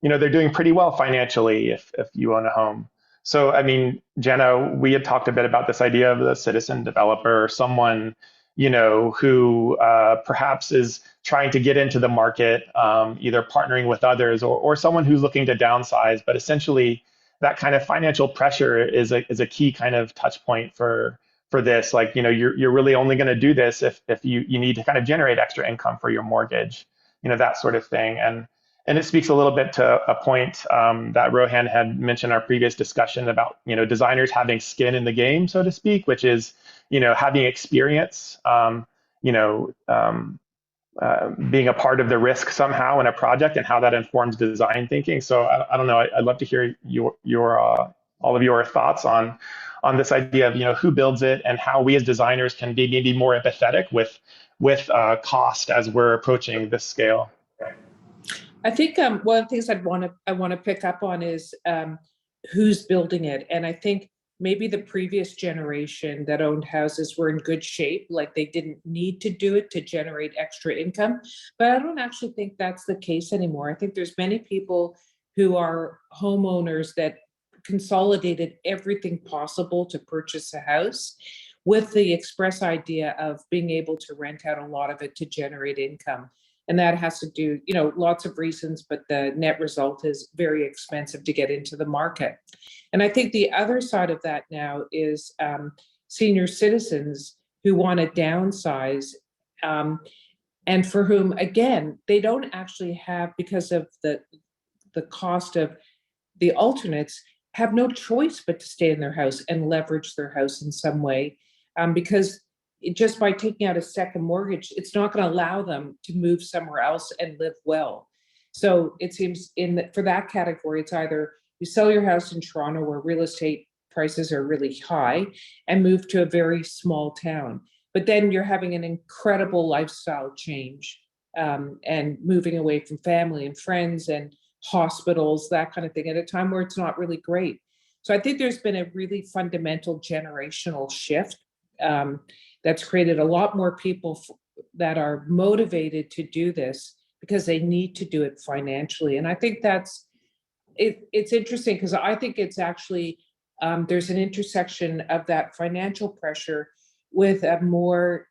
they're doing pretty well financially if you own a home. So, I mean, Jenna, we had talked a bit about this idea of the citizen developer, someone, who perhaps is trying to get into the market, either partnering with others or someone who's looking to downsize. But essentially, that kind of financial pressure is a key kind of touch point for this. Like, you're really only going to do this if you need to kind of generate extra income for your mortgage, that sort of thing. And it speaks a little bit to a point that Rohan had mentioned in our previous discussion about, designers having skin in the game, so to speak, which is, having experience, being a part of the risk somehow in a project and how that informs design thinking. So I don't know, I'd love to hear your all of your thoughts on this idea of, who builds it and how we as designers can be maybe more empathetic with cost as we're approaching this scale. I think one of the things I want to pick up on is who's building it. And I think maybe the previous generation that owned houses were in good shape, like they didn't need to do it to generate extra income. But I don't actually think that's the case anymore. I think there's many people who are homeowners that consolidated everything possible to purchase a house with the express idea of being able to rent out a lot of it to generate income. And that has to do, lots of reasons, but the net result is very expensive to get into the market. And I think the other side of that now is senior citizens who want to downsize, and for whom, again, they don't actually have, because of the cost of the alternates, have no choice but to stay in their house and leverage their house in some way, because just by taking out a second mortgage, it's not going to allow them to move somewhere else and live well. So it seems for that category, it's either you sell your house in Toronto where real estate prices are really high, and move to a very small town. But then you're having an incredible lifestyle change, and moving away from family and friends and hospitals, that kind of thing, at a time where it's not really great. So I think there's been a really fundamental generational shift, that's created a lot more people that are motivated to do this because they need to do it financially. And I think that's it's interesting, because I think it's actually there's an intersection of that financial pressure with a more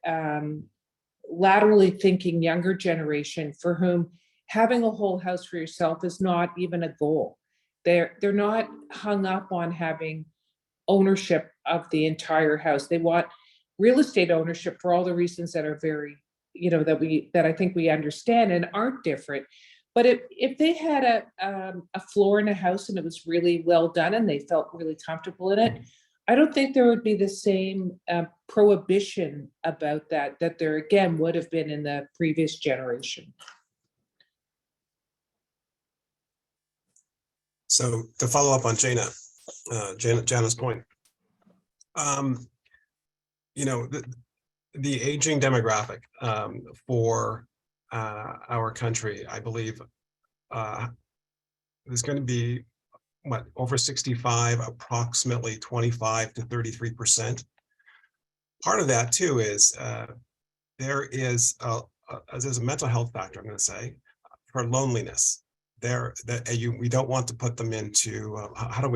laterally thinking younger generation, for whom having a whole house for yourself is not even a goal. They're not hung up on having ownership of the entire house. They want real estate ownership for all the reasons that are very, that I think we understand and aren't different. But if they had a floor in a house and it was really well done and they felt really comfortable in it, I don't think there would be the same prohibition about that there again would have been in the previous generation. So to follow up on Jana's point, the aging demographic for our country, I believe, there's going to be over 65, approximately 25 to 33%. Part of that too is there's a mental health factor, I'm going to say, for loneliness. We don't want to put them into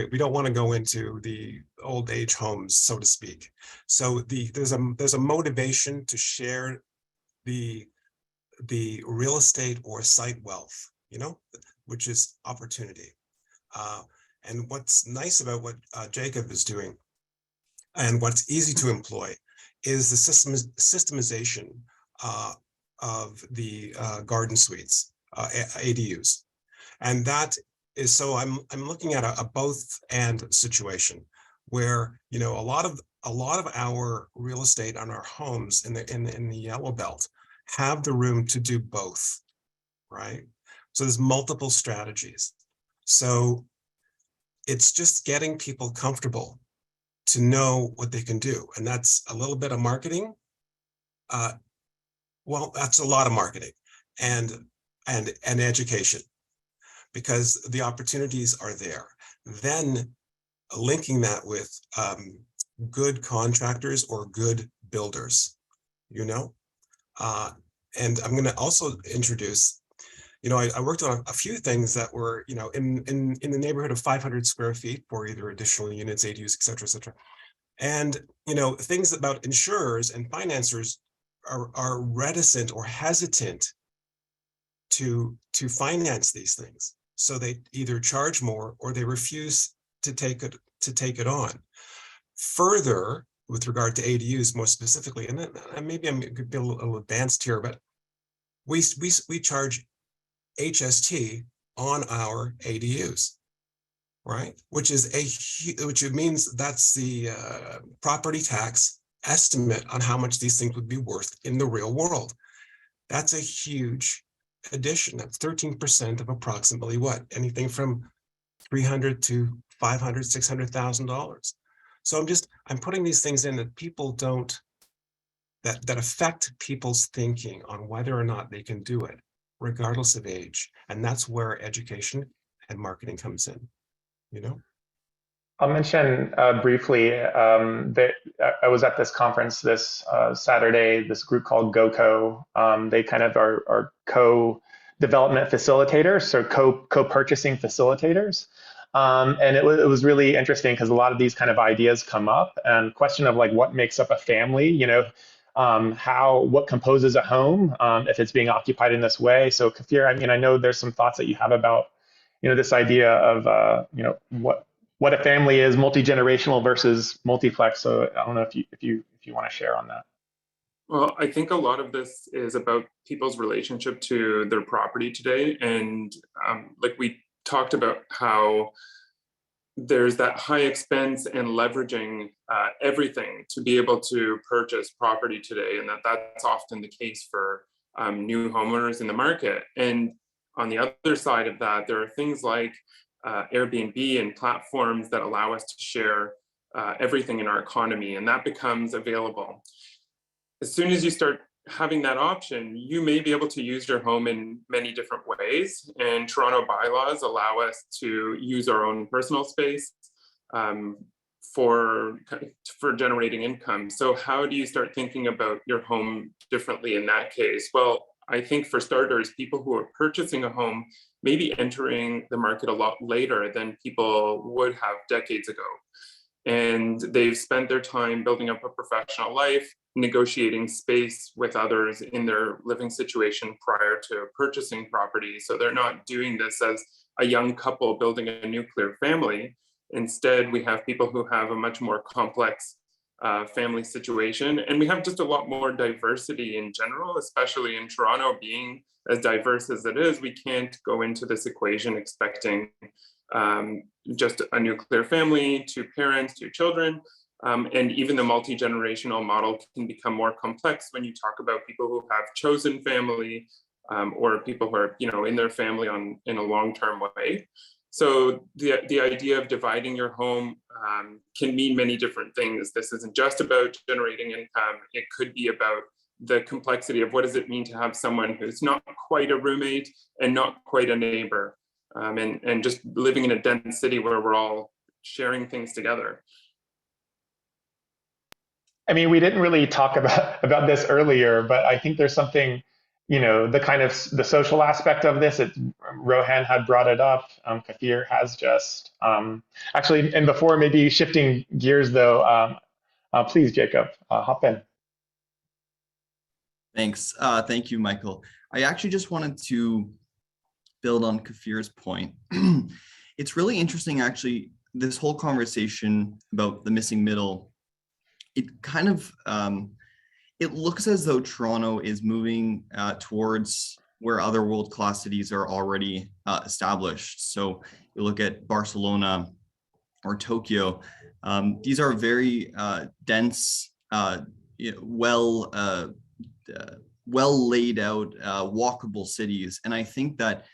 we don't want to go into the old age homes, so to speak. So there's a motivation to share the real estate or site wealth, which is opportunity. And what's nice about what Jacob is doing, and what's easy to employ, is the systemization of the garden suites, ADUs. And that is, so I'm looking at a both and situation where, a lot of our real estate on our homes in the yellow belt have the room to do both, right? So there's multiple strategies. So it's just getting people comfortable to know what they can do. And that's a little bit of marketing. Well, that's a lot of marketing and education, because the opportunities are there. Then linking that with good contractors or good builders, and I'm going to also introduce, I worked on a few things that were, in the neighborhood of 500 square feet for either additional units, ADUs, et cetera, et cetera. And, things about insurers and financiers are reticent or hesitant to finance these things. So they either charge more or they refuse to take it on. Further, with regard to ADUs more specifically, and maybe I'm going to be a little advanced here, but we charge HST on our ADUs, right? Which means that's the property tax estimate on how much these things would be worth in the real world. That's a huge addition. That's 13% of approximately anything from $300,000 to $500,000, $600,000. So I'm putting these things in that people don't, that affect people's thinking on whether or not they can do it, regardless of age. And that's where education and marketing comes in, I'll mention briefly that I was at this conference this Saturday, this group called GoCo. They kind of are co-development facilitators, so co-purchasing facilitators. And it was really interesting because a lot of these kind of ideas come up, and question of what makes up a family, what composes a home if it's being occupied in this way. So Kafir, I know there's some thoughts that you have about, this idea of, what a family is, multi-generational versus multiplex. So I don't know if you want to share on that. Well, I think a lot of this is about people's relationship to their property today. And we talked about how there's that high expense and leveraging everything to be able to purchase property today. And that's often the case for new homeowners in the market. And on the other side of that, there are things like Airbnb and platforms that allow us to share everything in our economy, and that becomes available. As soon as you start having that option, you may be able to use your home in many different ways. And Toronto bylaws allow us to use our own personal space for generating income. So how do you start thinking about your home differently in that case? Well, I think for starters, people who are purchasing a home may be entering the market a lot later than people would have decades ago. And they've spent their time building up a professional life, negotiating space with others in their living situation prior to purchasing property. So they're not doing this as a young couple building a nuclear family. Instead, we have people who have a much more complex family situation. And we have just a lot more diversity in general, especially in Toronto being as diverse as it is. We can't go into this equation expecting just a nuclear family, 2 parents, 2 children. And even the multi-generational model can become more complex when you talk about people who have chosen family or people who are, in their family in a long-term way. So the idea of dividing your home can mean many different things. This isn't just about generating income. It could be about the complexity of what does it mean to have someone who's not quite a roommate and not quite a neighbor, and just living in a dense city where we're all sharing things together. I mean, we didn't really talk about this earlier, but I think there's something, the kind of the social aspect of this. Rohan had brought it up. Kathir has just actually, and before maybe shifting gears though, please, Jacob, hop in. Thanks. Thank you, Michael. I actually just wanted to build on Kafir's point. It's really interesting, actually, this whole conversation about the missing middle. It kind of, it looks as though Toronto is moving towards where other world-class cities are already established. So you look at Barcelona or Tokyo. These are very dense, well laid out, walkable cities. And I think that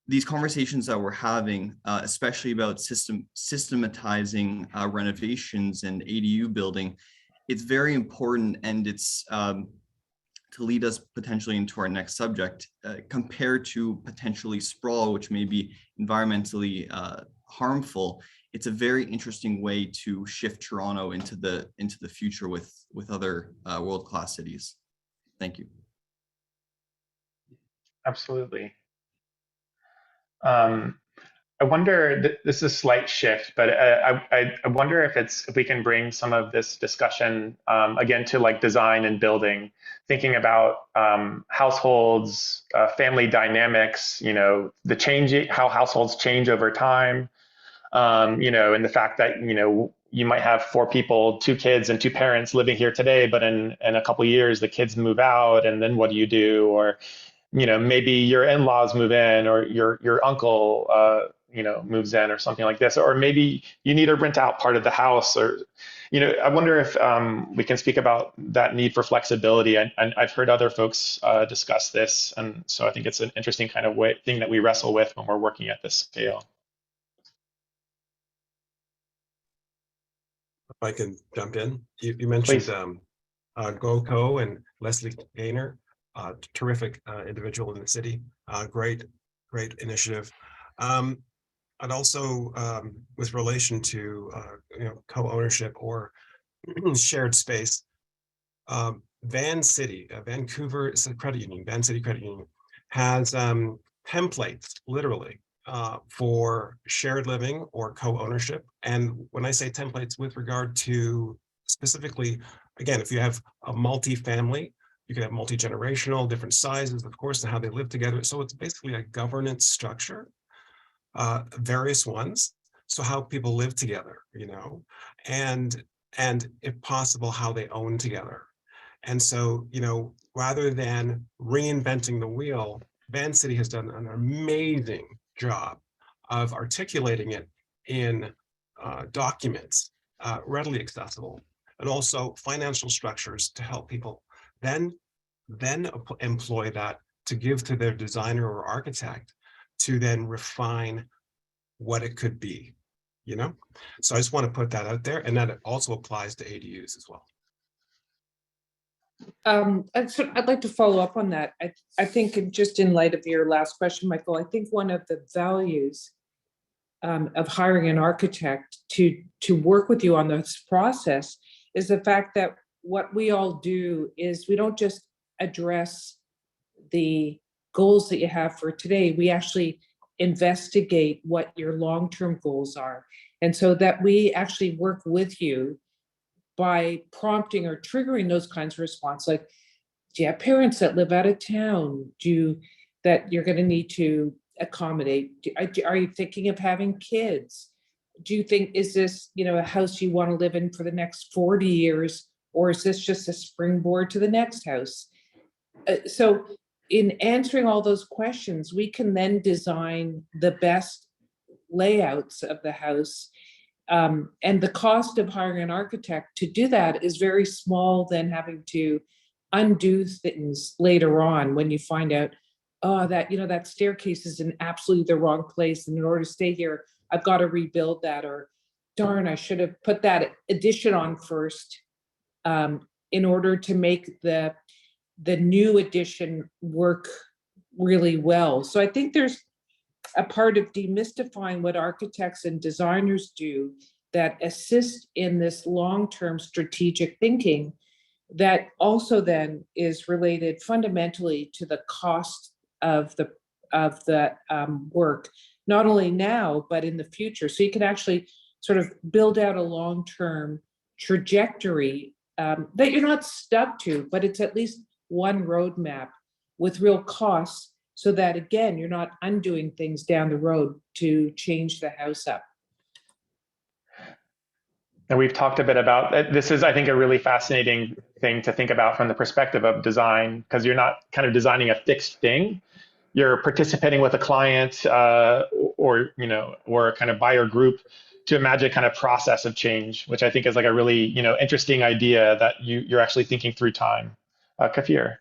these conversations that we're having, especially about systematizing renovations and ADU building, it's very important, and it's to lead us potentially into our next subject, compared to potentially sprawl, which may be environmentally harmful. It's a very interesting way to shift Toronto into the future with other world-class cities. Thank you. Absolutely. I wonder, this is a slight shift, but I wonder if we can bring some of this discussion again to like design and building, thinking about households, family dynamics, the change, how households change over time, and the fact that, you might have 4 people, 2 kids and 2 parents living here today, but in a couple of years, the kids move out, and then what do you do? Or, maybe your in-laws move in, or your uncle, moves in, or something like this, or maybe you need to rent out part of the house, or, I wonder if we can speak about that need for flexibility. And I've heard other folks discuss this, and so I think it's an interesting kind of thing that we wrestle with when we're working at this scale. If I can jump in, you mentioned GoCo and Leslie Gaynor, terrific individual in the city, great initiative. And also with relation to co-ownership or shared space, Van City, Vancouver is a credit union, Van City Credit Union, has templates literally for shared living or co-ownership. And when I say templates, with regard to specifically, again, if you have a multi-family, you can have multi-generational, different sizes, of course, and how they live together. So it's basically a governance structure, various ones. So how people live together, and if possible, how they own together. And so, rather than reinventing the wheel, Van City has done an amazing job of articulating it in documents, readily accessible, and also financial structures to help people then employ that to give to their designer or architect to then refine what it could be. you know? So I just want to put that out there, and that it also applies to ADUs as well. I'd like to follow up on that. I think just in light of your last question, Michael, I think one of the values of hiring an architect to work with you on this process is the fact that what we all do is we don't just address the goals that you have for today. We actually investigate what your long-term goals are. And so that we actually work with you by prompting or triggering those kinds of response, like, do you have parents that live out of town? That you're going to need to accommodate? Are you thinking of having kids? Do you think, is this, a house you want to live in for the next 40 years? Or is this just a springboard to the next house? So in answering all those questions, we can then design the best layouts of the house. And the cost of hiring an architect to do that is very small than having to undo things later on when you find out, oh, that staircase is in absolutely the wrong place. And in order to stay here, I've got to rebuild that, or darn, I should have put that addition on first in order to make the new addition work really well. So I think there's a part of demystifying what architects and designers do that assist in this long-term strategic thinking that also then is related fundamentally to the cost of the work, not only now, but in the future. So you can actually sort of build out a long-term trajectory that you're not stuck to, but it's at least one roadmap with real costs, so that, again, you're not undoing things down the road to change the house up. And we've talked a bit about this is, I think, a really fascinating thing to think about from the perspective of design, because you're not kind of designing a fixed thing. You're participating with a client or a kind of buyer group to imagine a kind of process of change, which I think is like a really interesting idea that you're actually thinking through time. Kafir.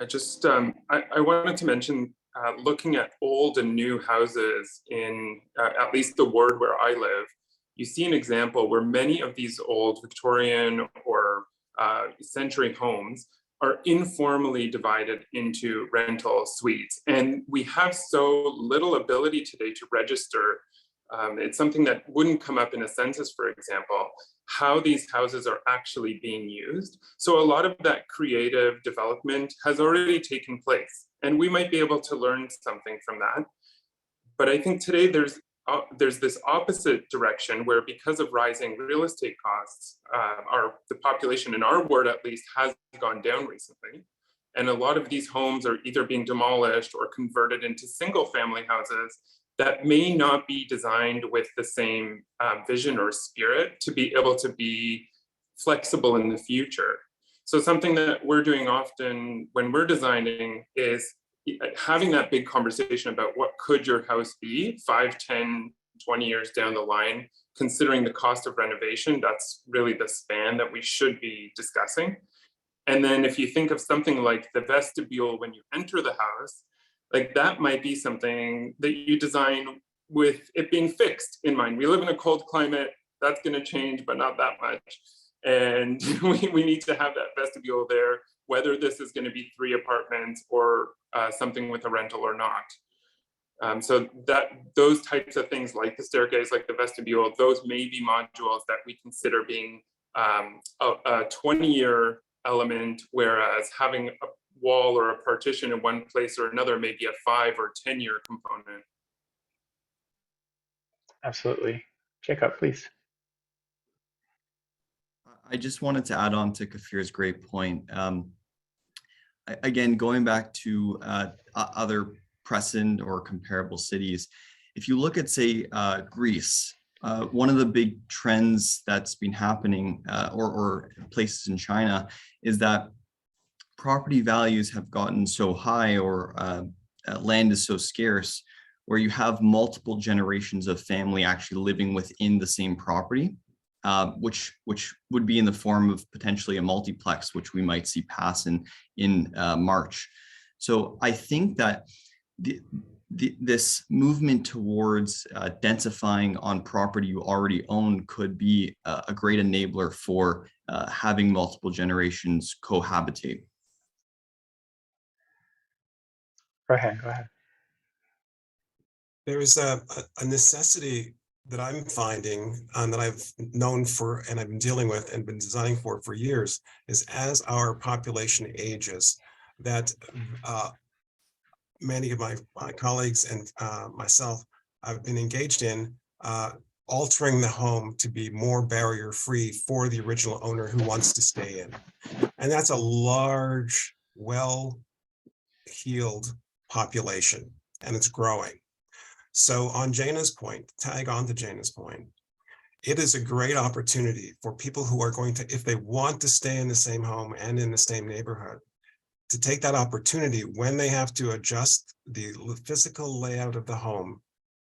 I wanted to mention looking at old and new houses in at least the ward where I live, you see an example where many of these old Victorian or century homes are informally divided into rental suites. And we have so little ability today to register. It's something that wouldn't come up in a census, for example, how these houses are actually being used. So a lot of that creative development has already taken place, and we might be able to learn something from that. But I think today there's this opposite direction where, because of rising real estate costs, the population in our ward at least has gone down recently. And a lot of these homes are either being demolished or converted into single family houses that may not be designed with the same vision or spirit to be able to be flexible in the future. So something that we're doing often when we're designing is having that big conversation about what could your house be 5, 10, 20 years down the line, considering the cost of renovation. That's really the span that we should be discussing. And then if you think of something like the vestibule when you enter the house, like that might be something that you design with it being fixed in mind. We live in a cold climate, that's going to change, but not that much. And we need to have that vestibule there, whether this is going to be 3 apartments or something with a rental or not. So that those types of things, like the staircase, like the vestibule, those may be modules that we consider being a 20-year element, whereas having a wall or a partition in one place or another may be a 5 or 10-year component. Absolutely. Jacob, please. I just wanted to add on to Kafir's great point. Again, going back to other precedent or comparable cities, if you look at, say, Greece, one of the big trends that's been happening, or places in China, is that property values have gotten so high, or land is so scarce, where you have multiple generations of family actually living within the same property, which would be in the form of potentially a multiplex, which we might see pass in March. So I think that this movement towards densifying on property you already own could be a great enabler for having multiple generations cohabitate. Go ahead, go ahead. There is a necessity that I'm finding that I've known for and I've been dealing with and been designing for years is as our population ages, that many of my colleagues and myself have been engaged in altering the home to be more barrier free for the original owner who wants to stay in. And that's a large, well-heeled population, and it's growing. So on Jana's point, tag on to Jana's point, it is a great opportunity for people who are going to, if they want to stay in the same home and in the same neighborhood, to take that opportunity when they have to adjust the physical layout of the home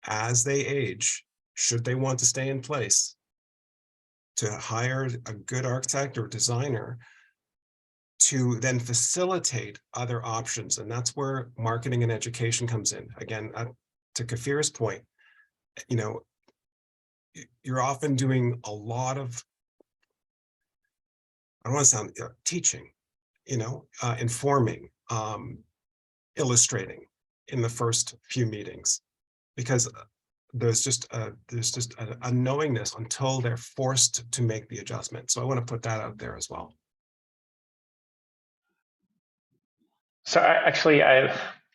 as they age, should they want to stay in place, to hire a good architect or designer to then facilitate other options. And that's where marketing and education comes in. Again, to Kafir's point, you know, you're often doing a lot of, I don't want to sound teaching, you know, informing, illustrating in the first few meetings, because there's just a knowingness until they're forced to make the adjustment. So I want to put that out there as well. So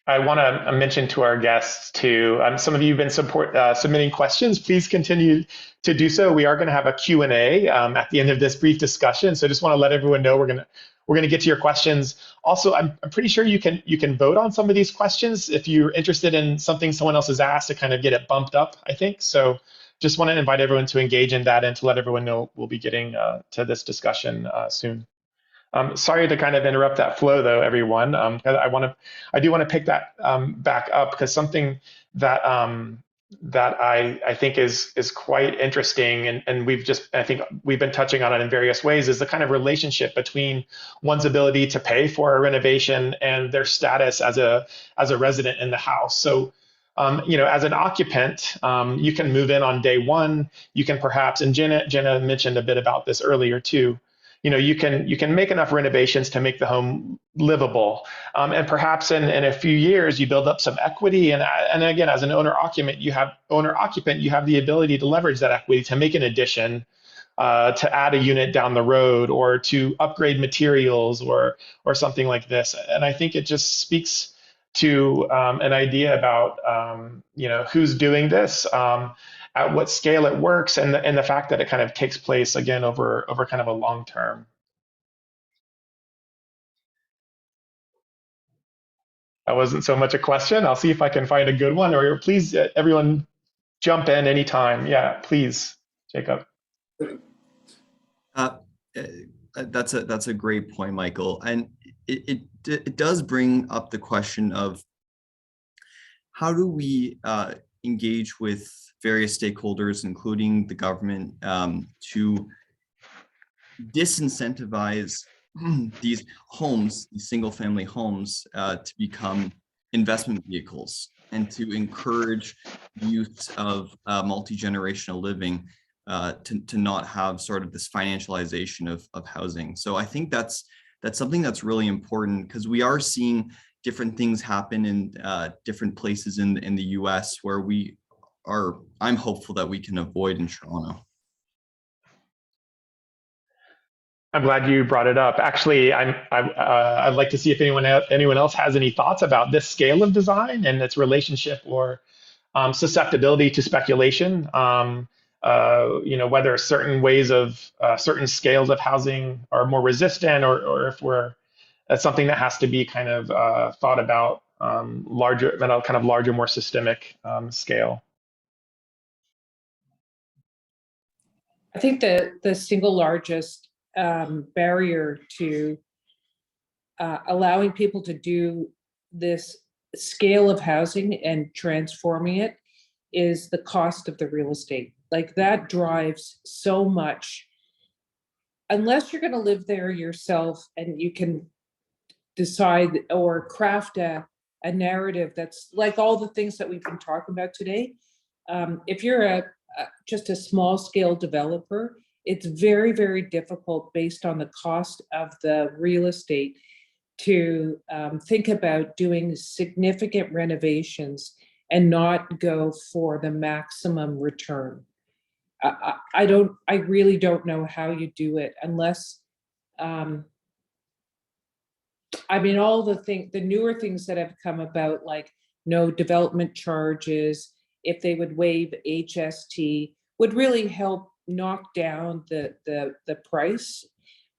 I want to mention to our guests too, some of you have been submitting questions. Please continue to do so. We are going to have a Q&A at the end of this brief discussion. So I just want to let everyone know we're going to get to your questions. Also, I'm pretty sure you can vote on some of these questions if you're interested in something someone else has asked to kind of get it bumped up, I think. So just want to invite everyone to engage in that and to let everyone know we'll be getting to this discussion soon. Sorry to kind of interrupt that flow, though, everyone. I do want to pick that back up, because something that that I think is quite interesting, and I think we've been touching on it in various ways, is the kind of relationship between one's ability to pay for a renovation and their status as a resident in the house. So, you know, as an occupant, you can move in on day one. You can perhaps, and Jenna mentioned a bit about this earlier too. You know, you can make enough renovations to make the home livable, and perhaps in a few years you build up some equity. And again, as an owner occupant, you have the ability to leverage that equity to make an addition, to add a unit down the road, or to upgrade materials, or something like this. And I think it just speaks to an idea about you know, who's doing this. At what scale it works, and the fact that it kind of takes place again over kind of a long term. That wasn't so much a question. I'll see if I can find a good one, or please everyone jump in anytime. Yeah, please, Jacob. That's a great point, Michael, and it does bring up the question of how do we engage with various stakeholders, including the government, to disincentivize these homes, these single-family homes, to become investment vehicles, and to encourage use of multi-generational living, to not have sort of this financialization of housing. So I think that's something that's really important, because we are seeing different things happen in different places in the US where I'm hopeful that we can avoid in Toronto. I'm glad you brought it up. Actually, I'd like to see if anyone else has any thoughts about this scale of design and its relationship or susceptibility to speculation. You know, whether certain ways of certain scales of housing are more resistant, or if that's something that has to be kind of thought about larger, at a kind of larger, more systemic scale. I think the single largest barrier to allowing people to do this scale of housing and transforming it is the cost of the real estate. Like, that drives so much. Unless you're going to live there yourself and you can decide or craft a a narrative that's like all the things that we've been talking about today. If you're just a small scale developer, it's very, very difficult based on the cost of the real estate to think about doing significant renovations and not go for the maximum return. I really don't know how you do it unless, I mean, all the newer things that have come about, like no development charges, if they would waive HST, would really help knock down the price.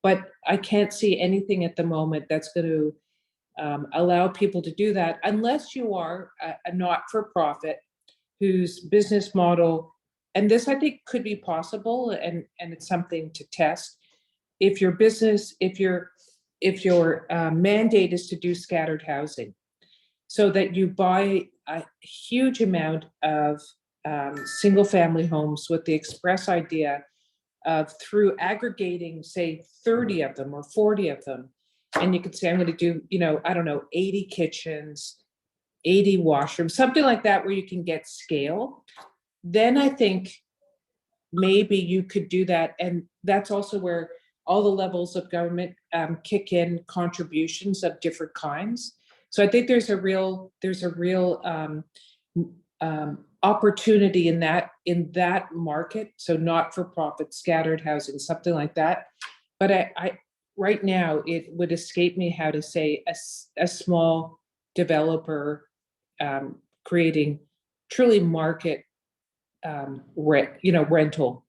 But I can't see anything at the moment that's going to allow people to do that unless you are a not-for-profit whose business model, and this I think could be possible, and it's something to test. If your business, if your mandate is to do scattered housing, so that you buy a huge amount of single-family homes with the express idea of, through aggregating, say, 30 of them or 40 of them, and you could say, I'm going to do, I don't know, 80 kitchens, 80 washrooms, something like that, where you can get scale. Then I think maybe you could do that. And that's also where all the levels of government kick in contributions of different kinds. So I think there's a real opportunity in that market. So not-for-profit, scattered housing, something like that. But I right now, it would escape me how to say a small developer creating truly market rental.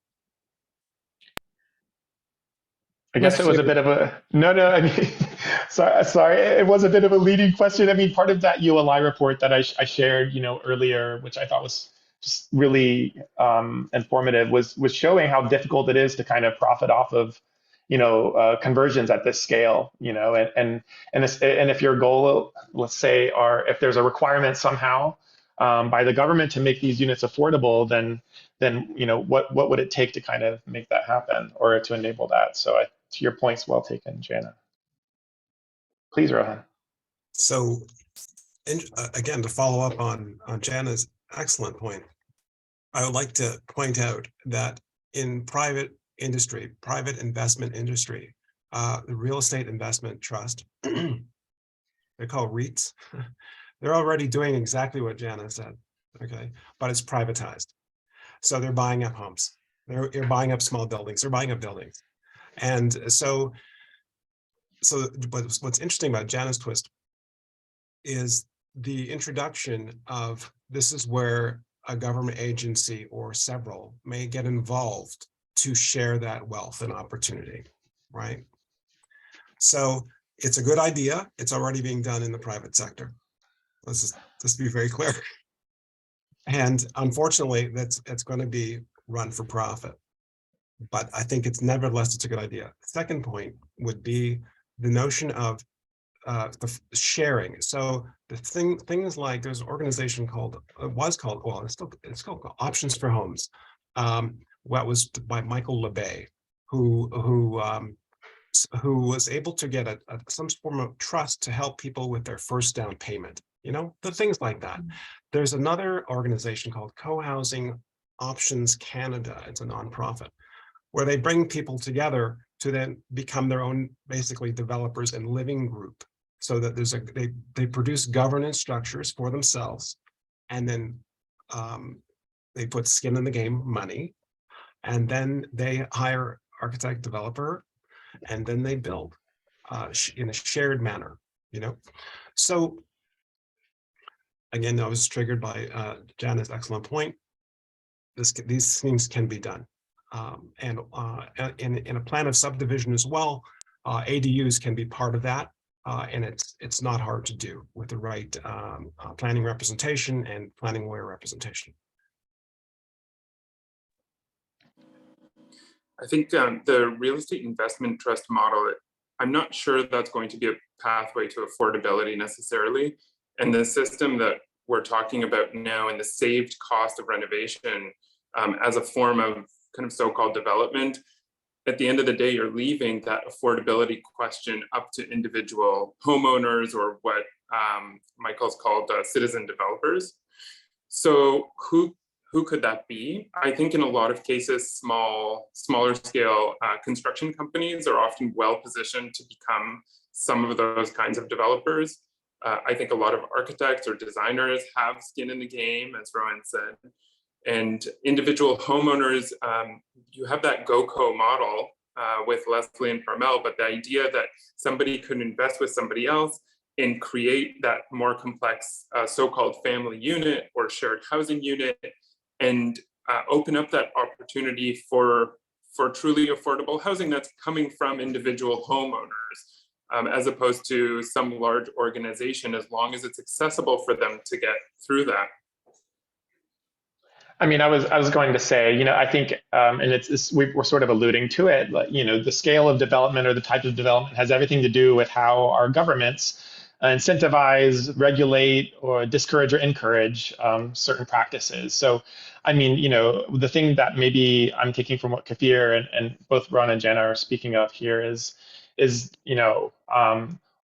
I guess it was a bit of a, no, I mean, sorry, it was a bit of a leading question. I mean, part of that ULI report that I shared, earlier, which I thought was just really informative, was showing how difficult it is to kind of profit off of, conversions at this scale, and if your goal, let's say, if there's a requirement somehow by the government to make these units affordable, then what would it take to kind of make that happen or to enable that? So to your points, well taken, Jana. Please, Rohan. So, again, to follow up on Jana's excellent point, I would like to point out that in private investment industry, the real estate investment trust, they're called REITs. They're already doing exactly what Jana said, okay? But it's privatized. So they're buying up homes. They're buying up small buildings. They're buying up buildings. And so but what's interesting about Jana's twist is the introduction of, this is where a government agency or several may get involved to share that wealth and opportunity, right? So it's a good idea. It's already being done in the private sector. Let's just be very clear. And unfortunately, it's going to be run for profit. But I think nevertheless, it's a good idea. Second point would be the notion of the sharing. So things like, there's an organization called it's called Options for Homes. What was by Michael LeBay, who was able to get some form of trust to help people with their first down payment. The things like that. There's another organization called Co-Housing Options Canada. It's a nonprofit, where they bring people together to then become their own, basically, developers and living group, so that they produce governance structures for themselves, and then they put skin in the game, money, and then they hire architect, developer, and then they build in a shared manner. So again, I was triggered by Jana's excellent point. These things can be done. And in a plan of subdivision as well, ADUs can be part of that, and it's not hard to do with the right planning representation and planning lawyer representation. I think the real estate investment trust model, I'm not sure that's going to be a pathway to affordability necessarily. And the system that we're talking about now, and the saved cost of renovation as a form of kind of so-called development, at the end of the day, you're leaving that affordability question up to individual homeowners or what Michael's called citizen developers. So who could that be? I think in a lot of cases, smaller scale construction companies are often well positioned to become some of those kinds of developers. I think a lot of architects or designers have skin in the game, as Rowan said. And individual homeowners, you have that GoCo model with Leslie and Carmel, but the idea that somebody could invest with somebody else and create that more complex so-called family unit or shared housing unit and open up that opportunity for truly affordable housing that's coming from individual homeowners, as opposed to some large organization, as long as it's accessible for them to get through that. I mean, I was going to say, I think, and we're sort of alluding to it, the scale of development or the type of development has everything to do with how our governments incentivize, regulate, or discourage or encourage certain practices. So, I mean, the thing that maybe I'm taking from what Kafir and both Ron and Jen are speaking of here is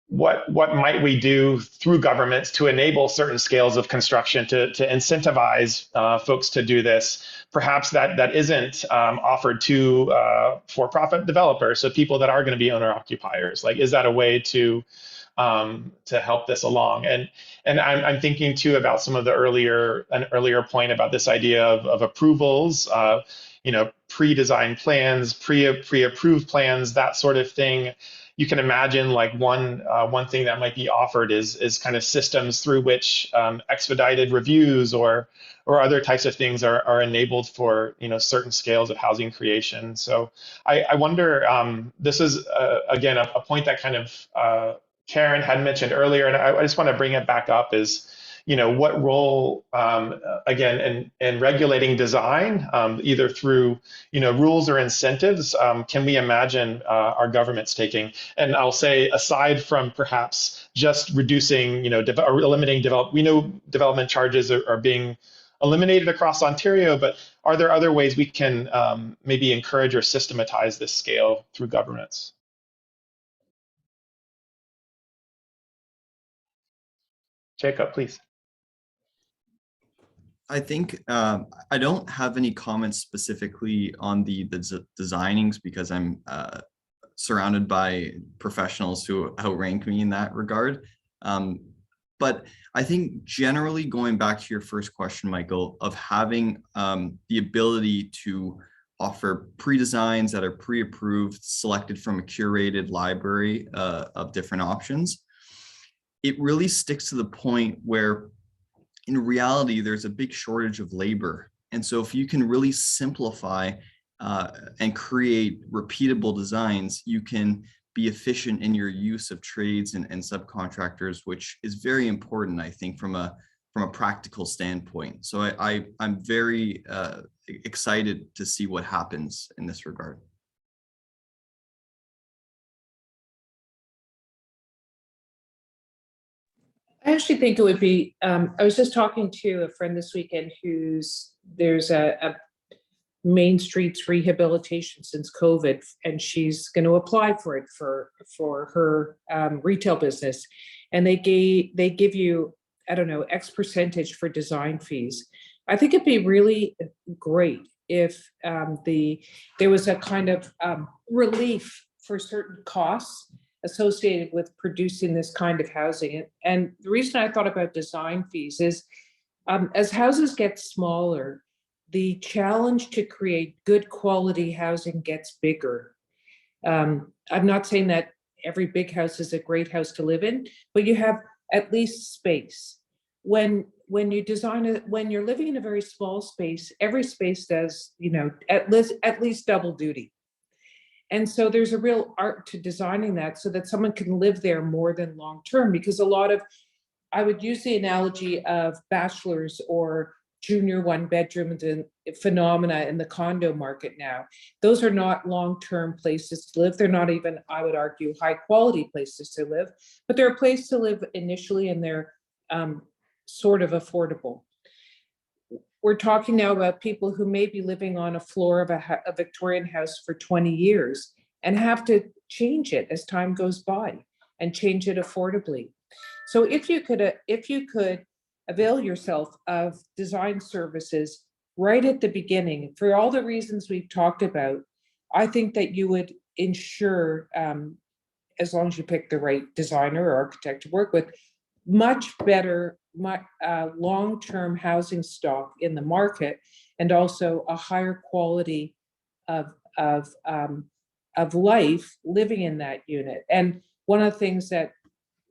what might we do through governments to enable certain scales of construction to incentivize folks to do this? Perhaps that isn't offered to for-profit developers, so people that are going to be owner occupiers. Like, is that a way to help this along? And I'm thinking too about some of the earlier point about this idea of approvals, pre-designed plans, pre-approved plans, that sort of thing. You can imagine like one thing that might be offered is kind of systems through which expedited reviews or other types of things are enabled for certain scales of housing creation. So I wonder, this is again a point that kind of Karen had mentioned earlier, and I just want to bring it back up is, what role, again, in regulating design, either through, rules or incentives, can we imagine our governments taking? And I'll say, aside from perhaps just reducing, or eliminating we know development charges are being eliminated across Ontario, but are there other ways we can maybe encourage or systematize this scale through governments? Jacob, please. I think I don't have any comments specifically on the designings because I'm surrounded by professionals who outrank me in that regard. But I think generally going back to your first question, Michael, of having the ability to offer pre-designs that are pre-approved, selected from a curated library of different options, it really sticks to the point where in reality, there's a big shortage of labor. And so if you can really simplify and create repeatable designs, you can be efficient in your use of trades and subcontractors, which is very important, I think, from a practical standpoint. So I'm very excited to see what happens in this regard. I actually think it would be, I was just talking to a friend this weekend there's a Main Streets rehabilitation since COVID, and she's going to apply for it for her retail business. And they give you, I don't know, X percentage for design fees. I think it'd be really great if there was a kind of relief for certain costs associated with producing this kind of housing. And the reason I thought about design fees is as houses get smaller, the challenge to create good quality housing gets bigger. I'm not saying that every big house is a great house to live in, but you have at least space. When you design it, when you're living in a very small space, every space does, at least double duty. And so there's a real art to designing that so that someone can live there more than long term, because I would use the analogy of bachelors or junior one bedrooms and phenomena in the condo market now. Those are not long-term places to live. They're not even, I would argue, high quality places to live, but they're a place to live initially, and they're sort of affordable. We're talking now about people who may be living on a floor of a Victorian house for 20 years and have to change it as time goes by. and change it affordably. So if you could avail yourself of design services right at the beginning, for all the reasons we've talked about, I think that you would ensure, as long as you pick the right designer or architect to work with, much better long-term housing stock in the market, and also a higher quality of life living in that unit. And one of the things that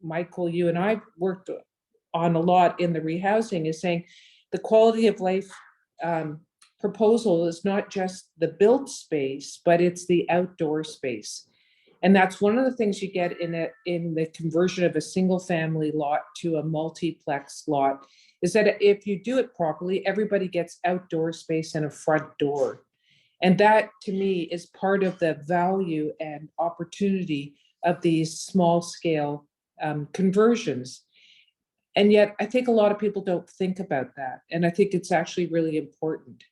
Michael, you and I worked on a lot in the rehousing is saying the quality of life proposal is not just the built space, but it's the outdoor space. And that's one of the things you get in the conversion of a single family lot to a multiplex lot, is that if you do it properly, everybody gets outdoor space and a front door. And that, to me, is part of the value and opportunity of these small scale conversions. And yet I think a lot of people don't think about that. And I think it's actually really important.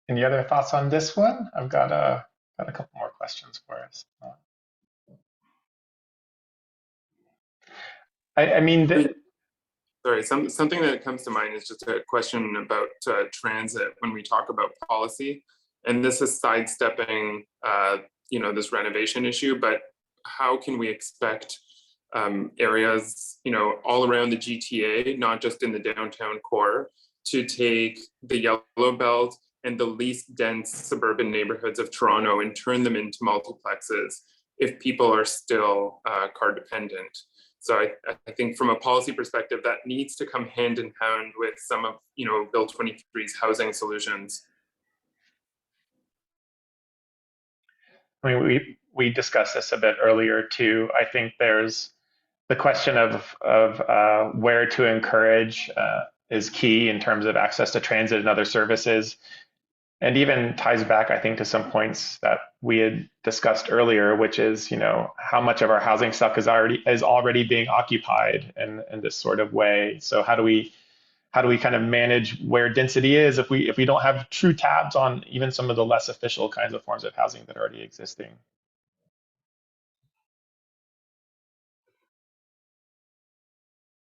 Any other thoughts on this one? I've got a couple more questions for us. I mean, Sorry, something that comes to mind is just a question about transit when we talk about policy, and this is sidestepping, this renovation issue. But how can we expect areas, all around the GTA, not just in the downtown core, to take the yellow belt and the least dense suburban neighborhoods of Toronto and turn them into multiplexes if people are still car dependent? So I think from a policy perspective, that needs to come hand in hand with some of, Bill 23's housing solutions. I mean, we discussed this a bit earlier too. I think there's the question of where to encourage is key in terms of access to transit and other services. And even ties back, I think, to some points that we had discussed earlier, which is, how much of our housing stock is already being occupied in this sort of way. So how do we kind of manage where density is if we don't have true tabs on even some of the less official kinds of forms of housing that are already existing?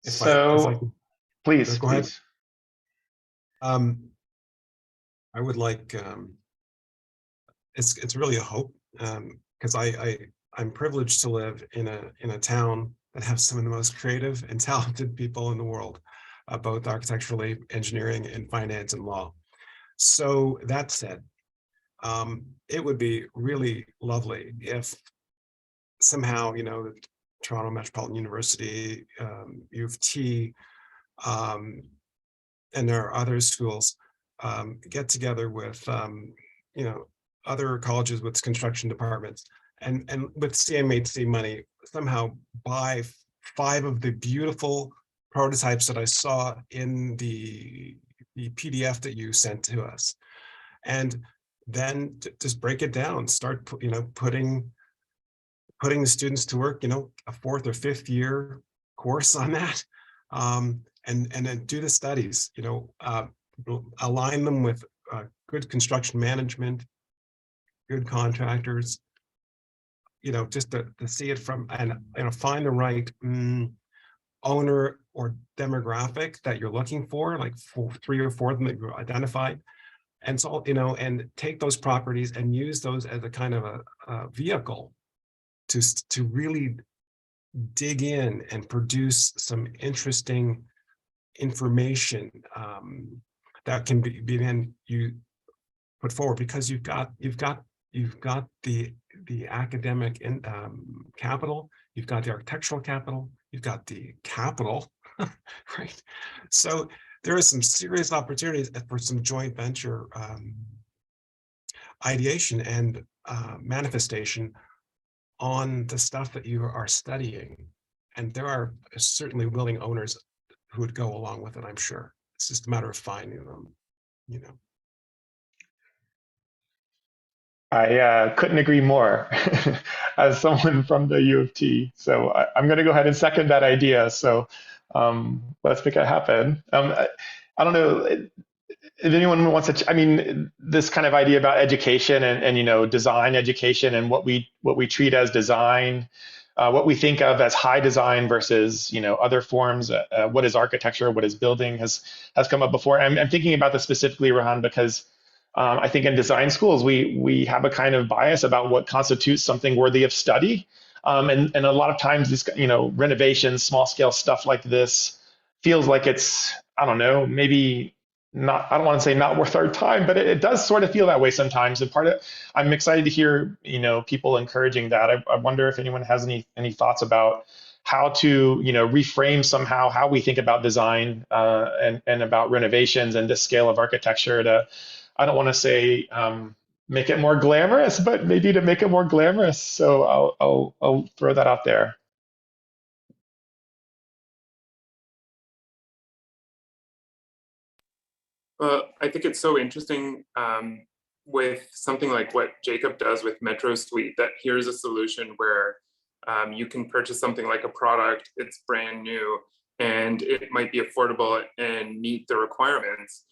Please, go ahead. please. I would like, it's really a hope, because I'm privileged to live in a town that has some of the most creative and talented people in the world, both architecturally, engineering, and finance and law. So that said, it would be really lovely if somehow, the Toronto Metropolitan University, U of T, and there are other schools get together with other colleges with construction departments and with CMHC money somehow buy 5 of the beautiful prototypes that I saw in the PDF that you sent to us, and then just break it down, start putting the students to work, a 4th or 5th year course on that, and then do the studies, align them with good construction management, good contractors, just to see it from, and find the right owner or demographic that you're looking for, like 3 or 4 of them that you identified. And so, and take those properties and use those as a kind of a vehicle to really dig in and produce some interesting information that can be then you put forward, because you've got the academic capital, you've got the architectural capital, you've got the capital, right? So there are some serious opportunities for some joint venture ideation and manifestation on the stuff that you are studying. And there are certainly willing owners who would go along with it, I'm sure. It's just a matter of finding them, I couldn't agree more as someone from the U of T. So I'm going to go ahead and second that idea. So let's make it happen. I don't know if anyone wants to, I mean, this kind of idea about education and design education and what we treat as design, what we think of as high design versus other forms. What is architecture? What is building has come up before. I'm thinking about this specifically, Rohan, because I think in design schools we have a kind of bias about what constitutes something worthy of study, and a lot of times this renovations, small scale stuff like this feels like it's, I don't know, maybe not, I don't want to say not worth our time, but it does sort of feel that way sometimes. And part of, I'm excited to hear, people encouraging that. I wonder if anyone has any thoughts about how to, reframe somehow how we think about design, and about renovations and this scale of architecture to, I don't want to say, make it more glamorous, but maybe to make it more glamorous. So I'll throw that out there. Well, I think it's so interesting with something like what Jacob does with Metro Suite, that here's a solution where you can purchase something like a product, it's brand new, and it might be affordable and meet the requirements.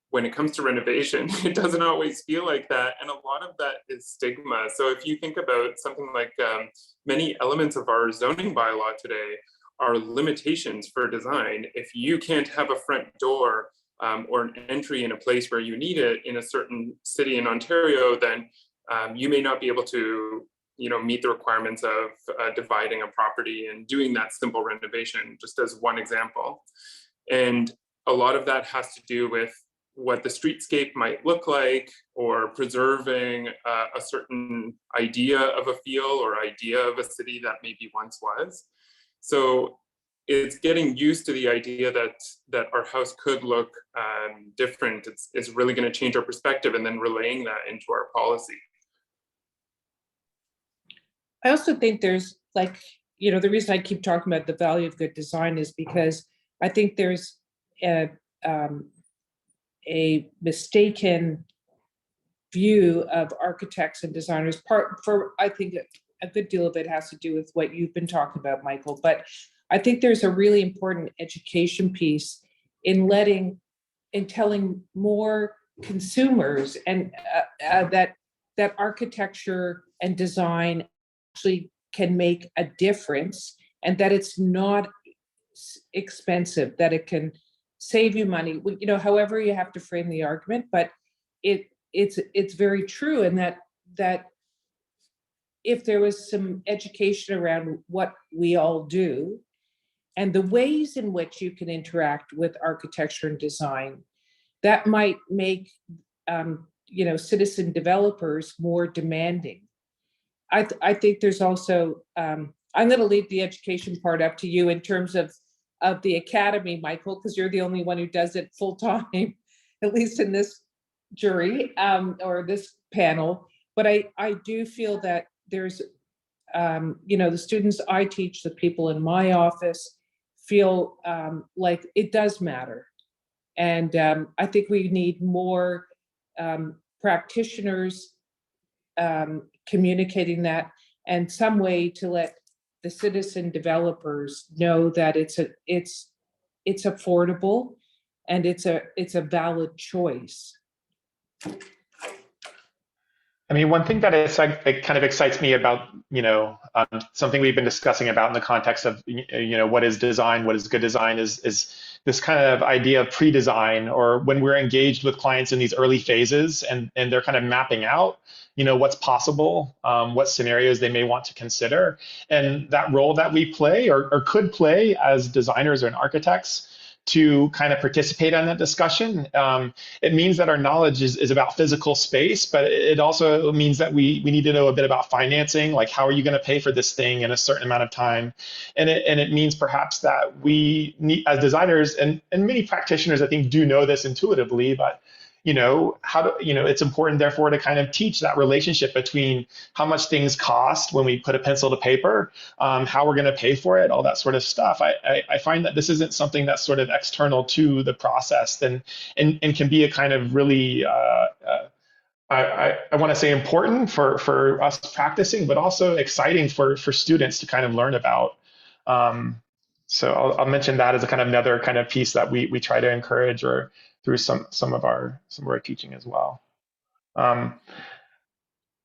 When it comes to renovation, it doesn't always feel like that. And a lot of that is stigma. So if you think about something like many elements of our zoning bylaw today are limitations for design. If you can't have a front door or an entry in a place where you need it in a certain city in Ontario, then you may not be able to meet the requirements of dividing a property and doing that simple renovation, just as one example. And a lot of that has to do with what the streetscape might look like, or preserving a certain idea of a feel or idea of a city that maybe once was. So it's getting used to the idea that our house could look different. It's really going to change our perspective, and then relaying that into our policy. I also think there's the reason I keep talking about the value of good design is because I think there's a mistaken view of architects and designers. I think a good deal of it has to do with what you've been talking about, Michael, but I think there's a really important education piece in telling more consumers and that architecture and design actually can make a difference, and that it's not expensive, that it can save you money, however you have to frame the argument, but it's very true. And that if there was some education around what we all do and the ways in which you can interact with architecture and design, that might make citizen developers more demanding. I think there's also I'm going to leave the education part up to you in terms of the academy, Michael, because you're the only one who does it full time, at least in this jury or this panel. But I do feel that there's, the students I teach, the people in my office feel like it does matter. And I think we need more practitioners communicating that, and some way to let the citizen developers know that it's affordable and it's a valid choice. I mean, one thing that it kind of excites me about, something we've been discussing about in the context of, what is design, what is good design, is this kind of idea of pre-design, or when we're engaged with clients in these early phases and they're kind of mapping out, what's possible, what scenarios they may want to consider. And that role that we play or could play as designers and architects to kind of participate in that discussion. It means that our knowledge is about physical space, but it also means that we need to know a bit about financing, like how are you going to pay for this thing in a certain amount of time? And it means perhaps that we need, as designers, and many practitioners, I think, do know this intuitively, but it's important, therefore, to kind of teach that relationship between how much things cost when we put a pencil to paper, how we're going to pay for it, all that sort of stuff. I find that this isn't something that's sort of external to the process, and can be a kind of really, I want to say, important for us practicing, but also exciting for students to kind of learn about. So I'll mention that as a kind of another kind of piece that we try to encourage or through some of our teaching as well.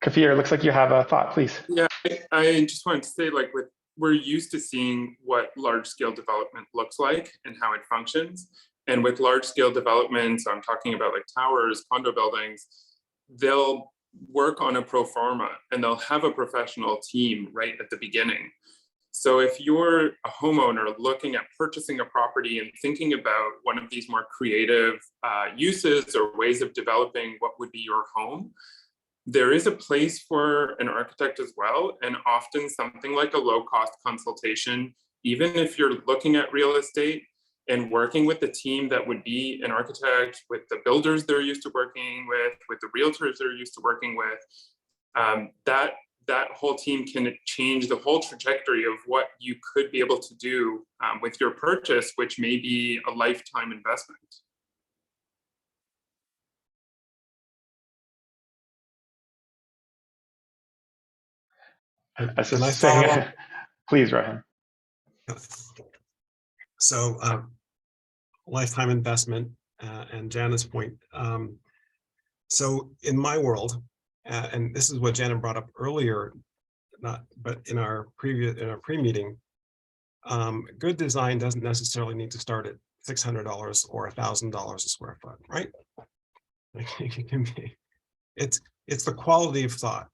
Kafir, looks like you have a thought, please. Yeah, I just wanted to say, like, we're used to seeing what large scale development looks like and how it functions. And with large scale developments, I'm talking about like towers, condo buildings, they'll work on a pro forma and they'll have a professional team right at the beginning. So if you're a homeowner looking at purchasing a property and thinking about one of these more creative uses or ways of developing what would be your home, there is a place for an architect as well, and often something like a low-cost consultation, even if you're looking at real estate and working with the team that would be an architect, with the builders they're used to working with the realtors they're used to working with, that whole team can change the whole trajectory of what you could be able to do with your purchase, which may be a lifetime investment. Can I follow up? Please, Rohan. So lifetime investment and Jana's point. So in my world, and this is what Jana brought up earlier, but in our pre-meeting, good design doesn't necessarily need to start at $600 or $1,000 a square foot, right? It can be. It's the quality of thought.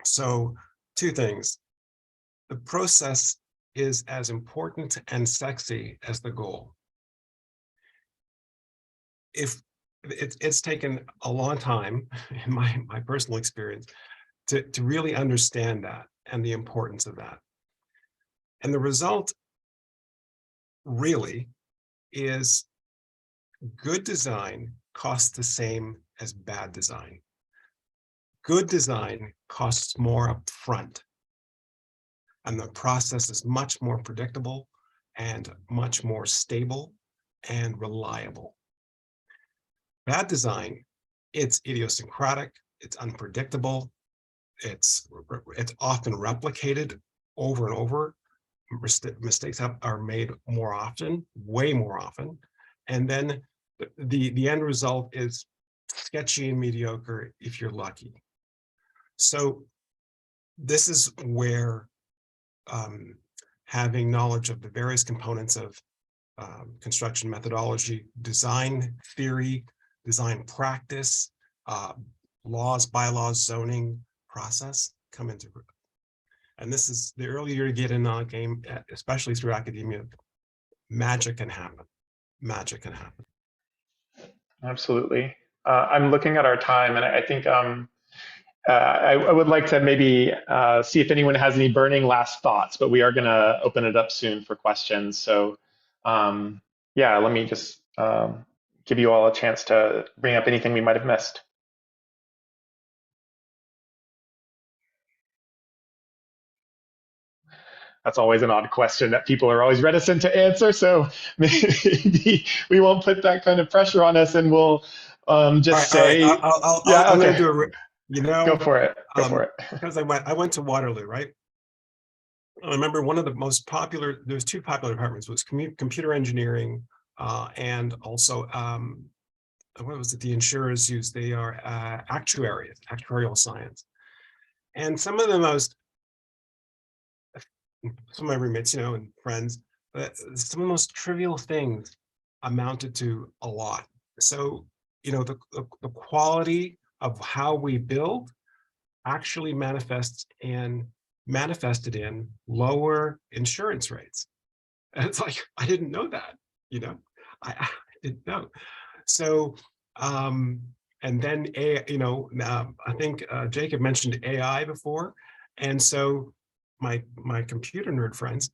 So two things. The process is as important and sexy as the goal. If it's taken a long time, in my personal experience, to really understand that and the importance of that. And the result really is good design costs the same as bad design. Good design costs more up front, and the process is much more predictable and much more stable and reliable. Bad design, it's idiosyncratic, it's unpredictable, it's often replicated over and over. Mistakes are made more often, way more often, and then the end result is sketchy and mediocre if you're lucky. So this is where having knowledge of the various components of construction methodology, design theory, design practice, laws, bylaws, zoning process come into it. And this is the earlier you get in on a game, especially through academia, magic can happen. Magic can happen. Absolutely. I'm looking at our time, and I think I would like to maybe see if anyone has any burning last thoughts, but we are going to open it up soon for questions. So yeah, let me just give you all a chance to bring up anything we might have missed. That's always an odd question that people are always reticent to answer. So maybe we won't put that kind of pressure on us, and we'll just say, all right. yeah, I'm okay. gonna do it. Go for it. Go for it. Because I went to Waterloo, right? I remember one of the most popular. There's two popular departments: was computer engineering and also what was it? The insurers use. They are actuarial science, and some of them some of my roommates, and friends, some of the most trivial things amounted to a lot. So, the quality of how we build actually manifested in lower insurance rates. And it's like, I didn't know that, I didn't know. So, and then, I think Jacob mentioned AI before. And so my computer nerd friends,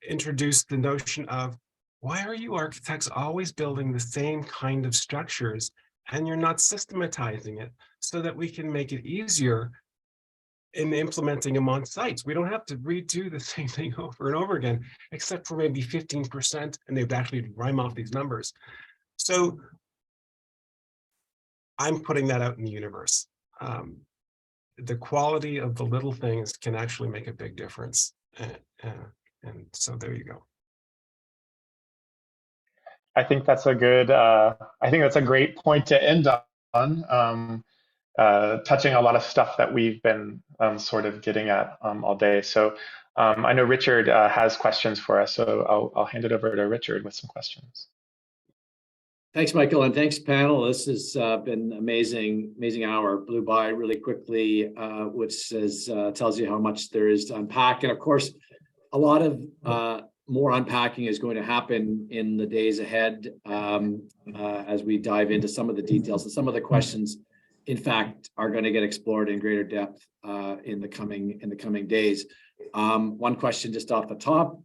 introduced the notion of, why are you architects always building the same kind of structures and you're not systematizing it so that we can make it easier in implementing them on sites? We don't have to redo the same thing over and over again, except for maybe 15%, and they'd actually rhyme off these numbers. So I'm putting that out in the universe. The quality of the little things can actually make a big difference. And so there you go. I think that's a good, I think that's a great point to end on, touching a lot of stuff that we've been sort of getting at all day. So I know Richard has questions for us, so I'll hand it over to Richard with some questions. Thanks, Michael, and thanks, panel. This has been amazing hour. Blew by really quickly, which tells you how much there is to unpack. And of course, a lot of more unpacking is going to happen in the days ahead as we dive into some of the details. And some of the questions, in fact, are going to get explored in greater depth in the coming days. One question just off the top.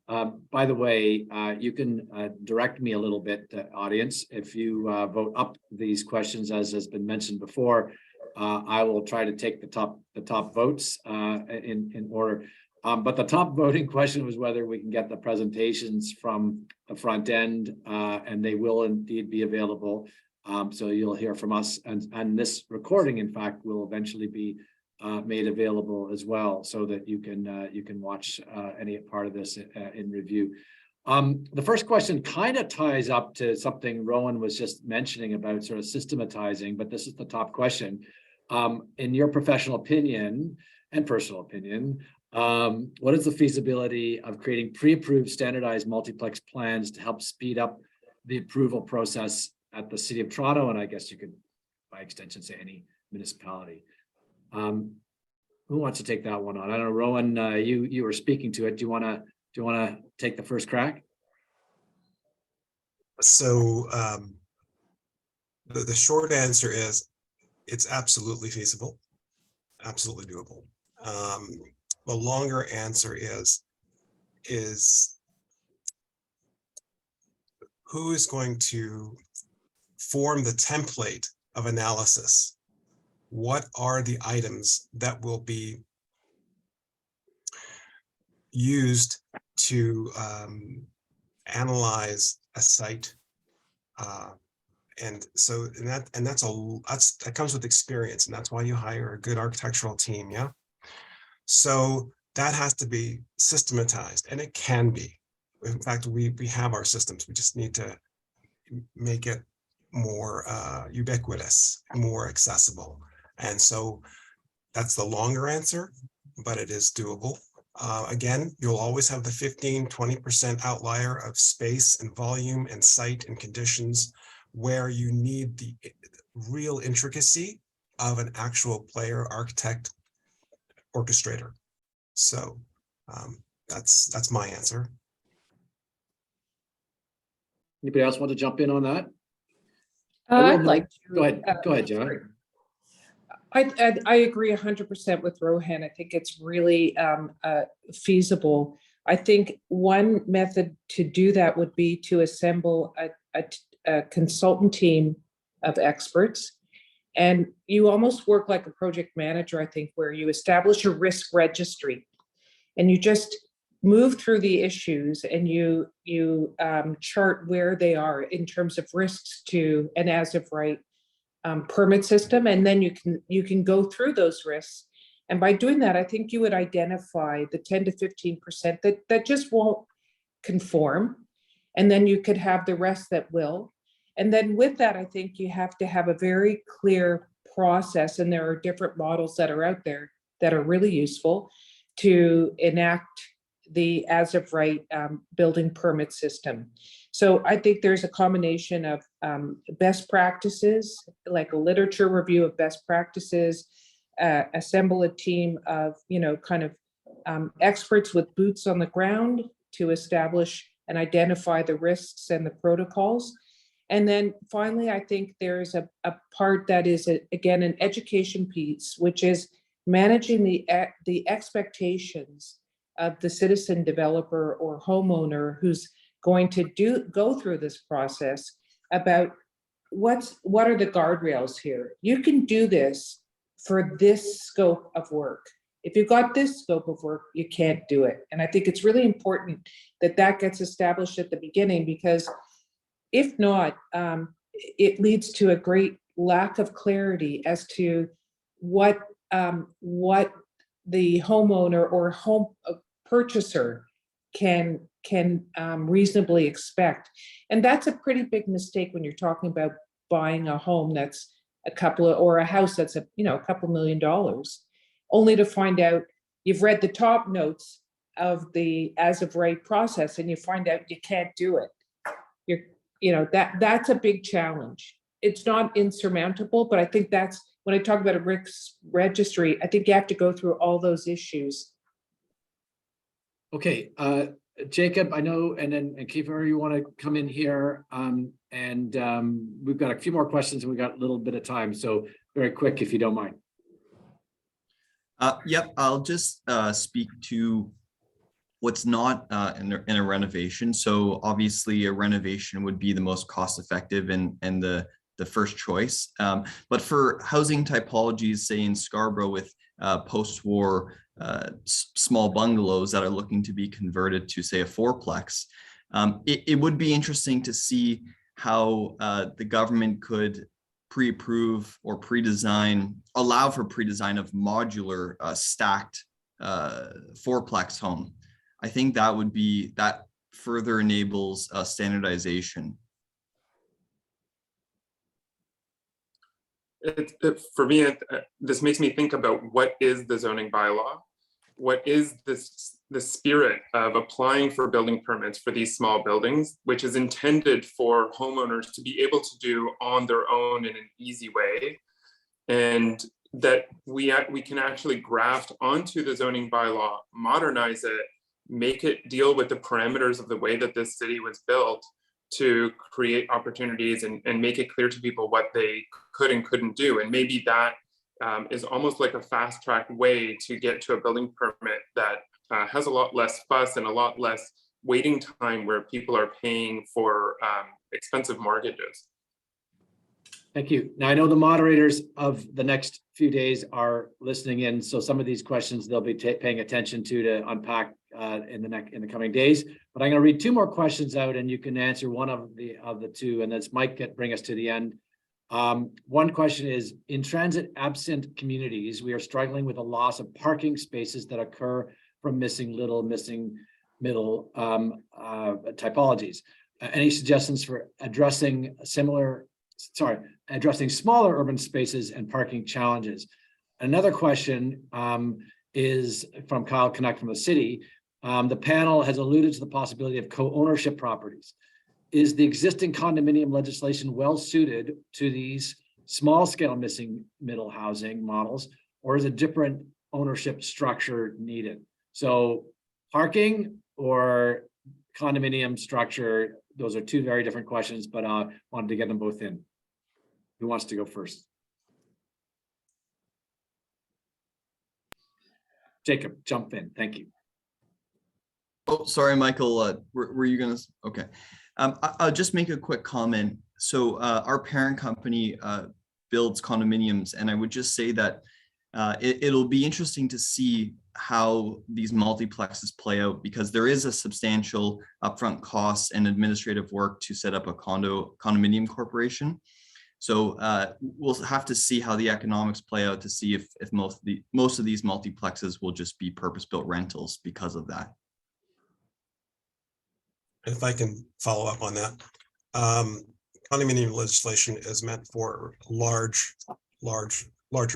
By the way, you can direct me a little bit, audience. If you vote up these questions, as has been mentioned before, I will try to take the top votes in order. But the top voting question was whether we can get the presentations from the front end, and they will indeed be available. So you'll hear from us, and this recording, in fact, will eventually be made available as well, so that you can watch any part of this in review. The first question kind of ties up to something Rowan was just mentioning about sort of systematizing, but this is the top question. In your professional opinion and personal opinion, what is the feasibility of creating pre-approved standardized multiplex plans to help speed up the approval process at the City of Toronto, and I guess you could, by extension, say any municipality? Who wants to take that one on? I don't know, Rowan, you were speaking to it. Do you want to take the first crack? So the short answer is it's absolutely feasible, absolutely doable. The longer answer is who is going to form the template of analysis? What are the items that will be used to analyze a site? And so that comes with experience, and that's why you hire a good architectural team. Yeah. So that has to be systematized, and it can be. In fact, we have our systems. We just need to make it more ubiquitous, more accessible. And so that's the longer answer, but it is doable. Again, you'll always have the 15-20% outlier of space and volume and site and conditions where you need the real intricacy of an actual player, architect, orchestrator. So that's my answer. Anybody else want to jump in on that? I'd like to. Go ahead, John. I agree 100% with Rohan. I think it's really feasible. I think one method to do that would be to assemble a consultant team of experts. And you almost work like a project manager, I think, where you establish a risk registry and you just move through the issues and you chart where they are in terms of risks to an as of right permit system. And then you can go through those risks. And by doing that, I think you would identify the 10 to 15% that just won't conform. And then you could have the rest that will. And then with that, I think you have to have a very clear process. And there are different models that are out there that are really useful to enact the as of right building permit system. So I think there's a combination of best practices, like a literature review of best practices, assemble a team of, experts with boots on the ground to establish and identify the risks and the protocols. And then finally, I think there's a part that is, again, an education piece, which is managing the expectations of the citizen developer or homeowner who's going to go through this process about what are the guardrails here. You can do this for this scope of work. If you've got this scope of work, you can't do it. And I think it's really important that that gets established at the beginning, because if not, it leads to a great lack of clarity as to what the homeowner or home purchaser can reasonably expect. And that's a pretty big mistake when you're talking about buying a home that's or a house that's a couple $1 million, only to find out you've read the top notes of the as of right process and you find out you can't do it. That's a big challenge. It's not insurmountable, but I think that's when I talk about a risk registry, I think you have to go through all those issues. Okay, Jacob, I know, and Kiefer, you want to come in here, we've got a few more questions and we got a little bit of time, so very quick if you don't mind. Yep, I'll just speak to what's not in a renovation. So obviously a renovation would be the most cost effective and the first choice. But for housing typologies, say in Scarborough with post-war small bungalows that are looking to be converted to say a fourplex, it would be interesting to see how the government could pre-approve or allow for pre-design of modular stacked fourplex home. I think that further enables standardization. For me, this makes me think about what is the zoning bylaw? What is the spirit of applying for building permits for these small buildings, which is intended for homeowners to be able to do on their own in an easy way, and that we can actually graft onto the zoning bylaw, modernize it, make it deal with the parameters of the way that this city was built to create opportunities and make it clear to people what they could and couldn't do. And maybe that is almost like a fast track way to get to a building permit that has a lot less fuss and a lot less waiting time where people are paying for expensive mortgages. Thank you. Now, I know the moderators of the next few days are listening in, so some of these questions they'll be paying attention to unpack in the coming days. But I'm going to read two more questions out, and you can answer one of the two, and this might bring us to the end. One question is: in transit absent communities, we are struggling with a loss of parking spaces that occur from missing middle typologies. Any suggestions for addressing smaller urban spaces and parking challenges? Another question is from Kyle Connect from the city. The panel has alluded to the possibility of co-ownership properties. Is the existing condominium legislation well suited to these small scale missing middle housing models, or is a different ownership structure needed? So parking or condominium structure, those are two very different questions, but I wanted to get them both in. Who wants to go first? Jacob, jump in. Thank you. Oh, sorry, Michael. Were you gonna? Okay. I'll just make a quick comment. So our parent company builds condominiums, and I would just say that it'll be interesting to see how these multiplexes play out, because there is a substantial upfront cost and administrative work to set up a condominium corporation. So we'll have to see how the economics play out to see if most of these multiplexes will just be purpose-built rentals because of that. If I can follow up on that, condominium legislation is meant for larger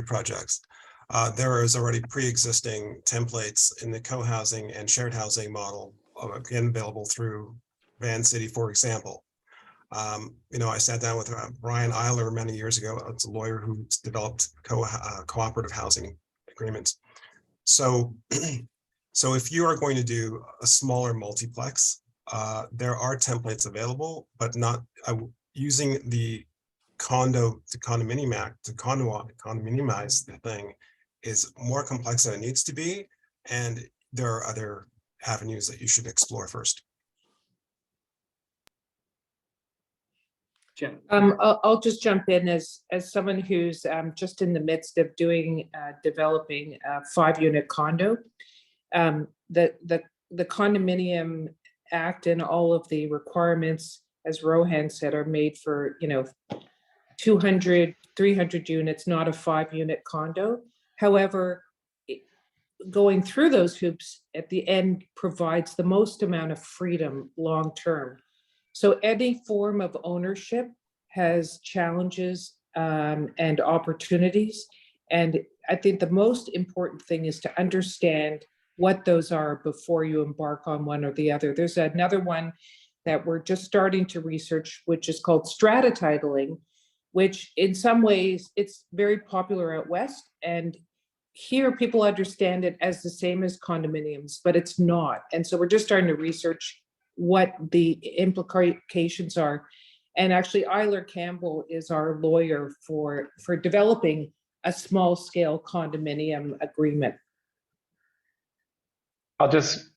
projects. There is already pre-existing templates in the co-housing and shared housing model, again available through Van City, for example. I sat down with Brian Eiler many years ago. It's a lawyer who developed cooperative housing agreements. So if you are going to do a smaller multiplex, there are templates available, but not using the condominium act to condominiumize the thing is more complex than it needs to be, and there are other avenues that you should explore first. I'll just jump in as someone who's just in the midst of developing a 5-unit condo. The Condominium Act and all of the requirements, as Rohan said, are made for 200, 300 units, not a 5-unit condo. However, going through those hoops at the end provides the most amount of freedom long-term. So any form of ownership has challenges and opportunities. And I think the most important thing is to understand what those are before you embark on one or the other. There's another one that we're just starting to research, which is called strata titling, which in some ways it's very popular out west. And here people understand it as the same as condominiums, but it's not. And so we're just starting to research what the implications are. And actually Eiler Campbell is our lawyer for developing a small scale condominium agreement. I'll just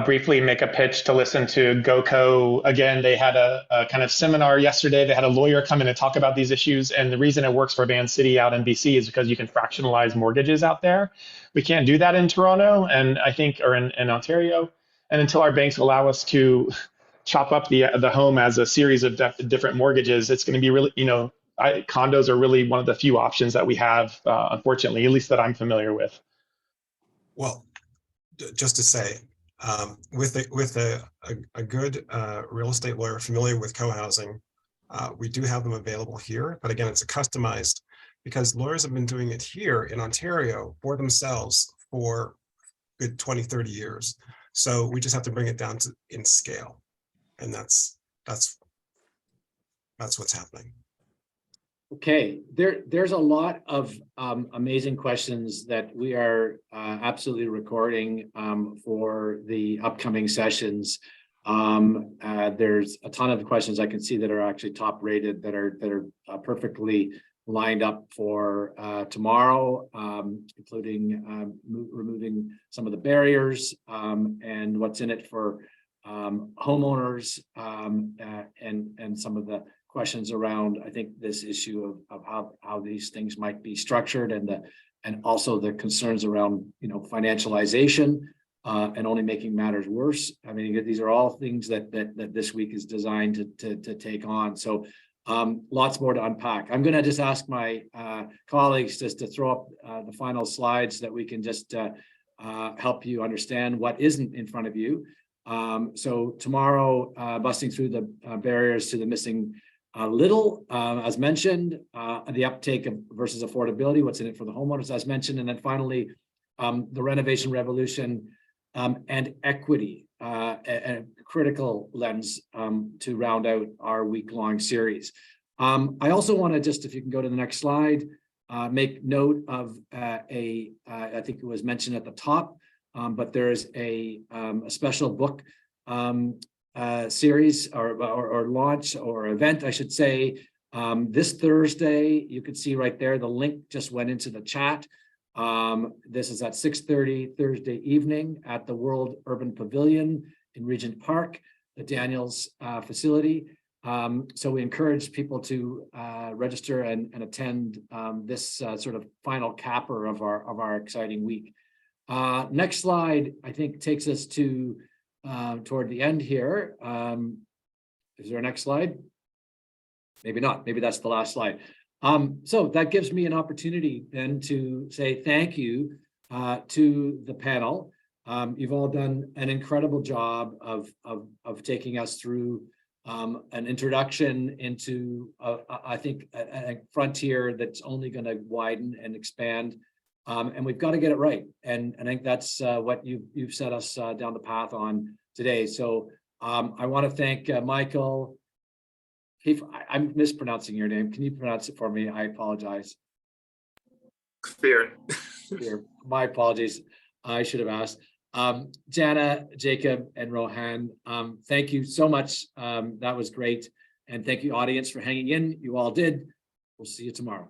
briefly make a pitch to listen to GoCo. Again, they had a kind of seminar yesterday. They had a lawyer come in and talk about these issues. And the reason it works for Van City out in BC is because you can fractionalize mortgages out there. We can't do that in Toronto and I think, or in Ontario. And until our banks allow us to chop up the home as a series of different mortgages, it's going to be really, condos are really one of the few options that we have, unfortunately, at least that I'm familiar with. Well, just to say, with a good real estate lawyer familiar with co-housing, we do have them available here. But again, it's a customized, because lawyers have been doing it here in Ontario for themselves for good 20, 30 years. So we just have to bring it down to in scale. And that's what's happening. Okay, there's a lot of amazing questions that we are absolutely recording for the upcoming sessions. There's a ton of questions I can see that are actually top rated, that are perfectly lined up for tomorrow, including removing some of the barriers and what's in it for homeowners and some of the questions around, I think, this issue of how these things might be structured, and also the concerns around financialization and only making matters worse. I mean, these are all things that this week is designed to take on. So lots more to unpack. I'm going to just ask my colleagues just to throw up the final slides that we can just help you understand what isn't in front of you. So tomorrow, busting through the barriers to the missing little, as mentioned, the uptake of versus affordability, what's in it for the homeowners, as mentioned, and then finally, the renovation revolution and equity, a critical lens to round out our week-long series. I also want to just, if you can go to the next slide, make note of I think it was mentioned at the top, but there is a special book series or launch or event, I should say, this Thursday. You can see right there, the link just went into the chat. This is at 6:30 Thursday evening at the World Urban Pavilion in Regent Park, the Daniels facility. So we encourage people to register and attend this sort of final capper of our exciting week. Next slide, I think, takes us to toward the end here. Is there a next slide? Maybe not. Maybe that's the last slide. So that gives me an opportunity then to say thank you to the panel. You've all done an incredible job of taking us through an introduction into, I think, a frontier that's only going to widen and expand. And we've got to get it right. And I think that's what you've set us down the path on today. So I want to thank Michael. I'm mispronouncing your name. Can you pronounce it for me? I apologize. Clear. My apologies. I should have asked. Jana, Jacob, and Rohan, thank you so much. That was great. And thank you, audience, for hanging in. You all did. We'll see you tomorrow.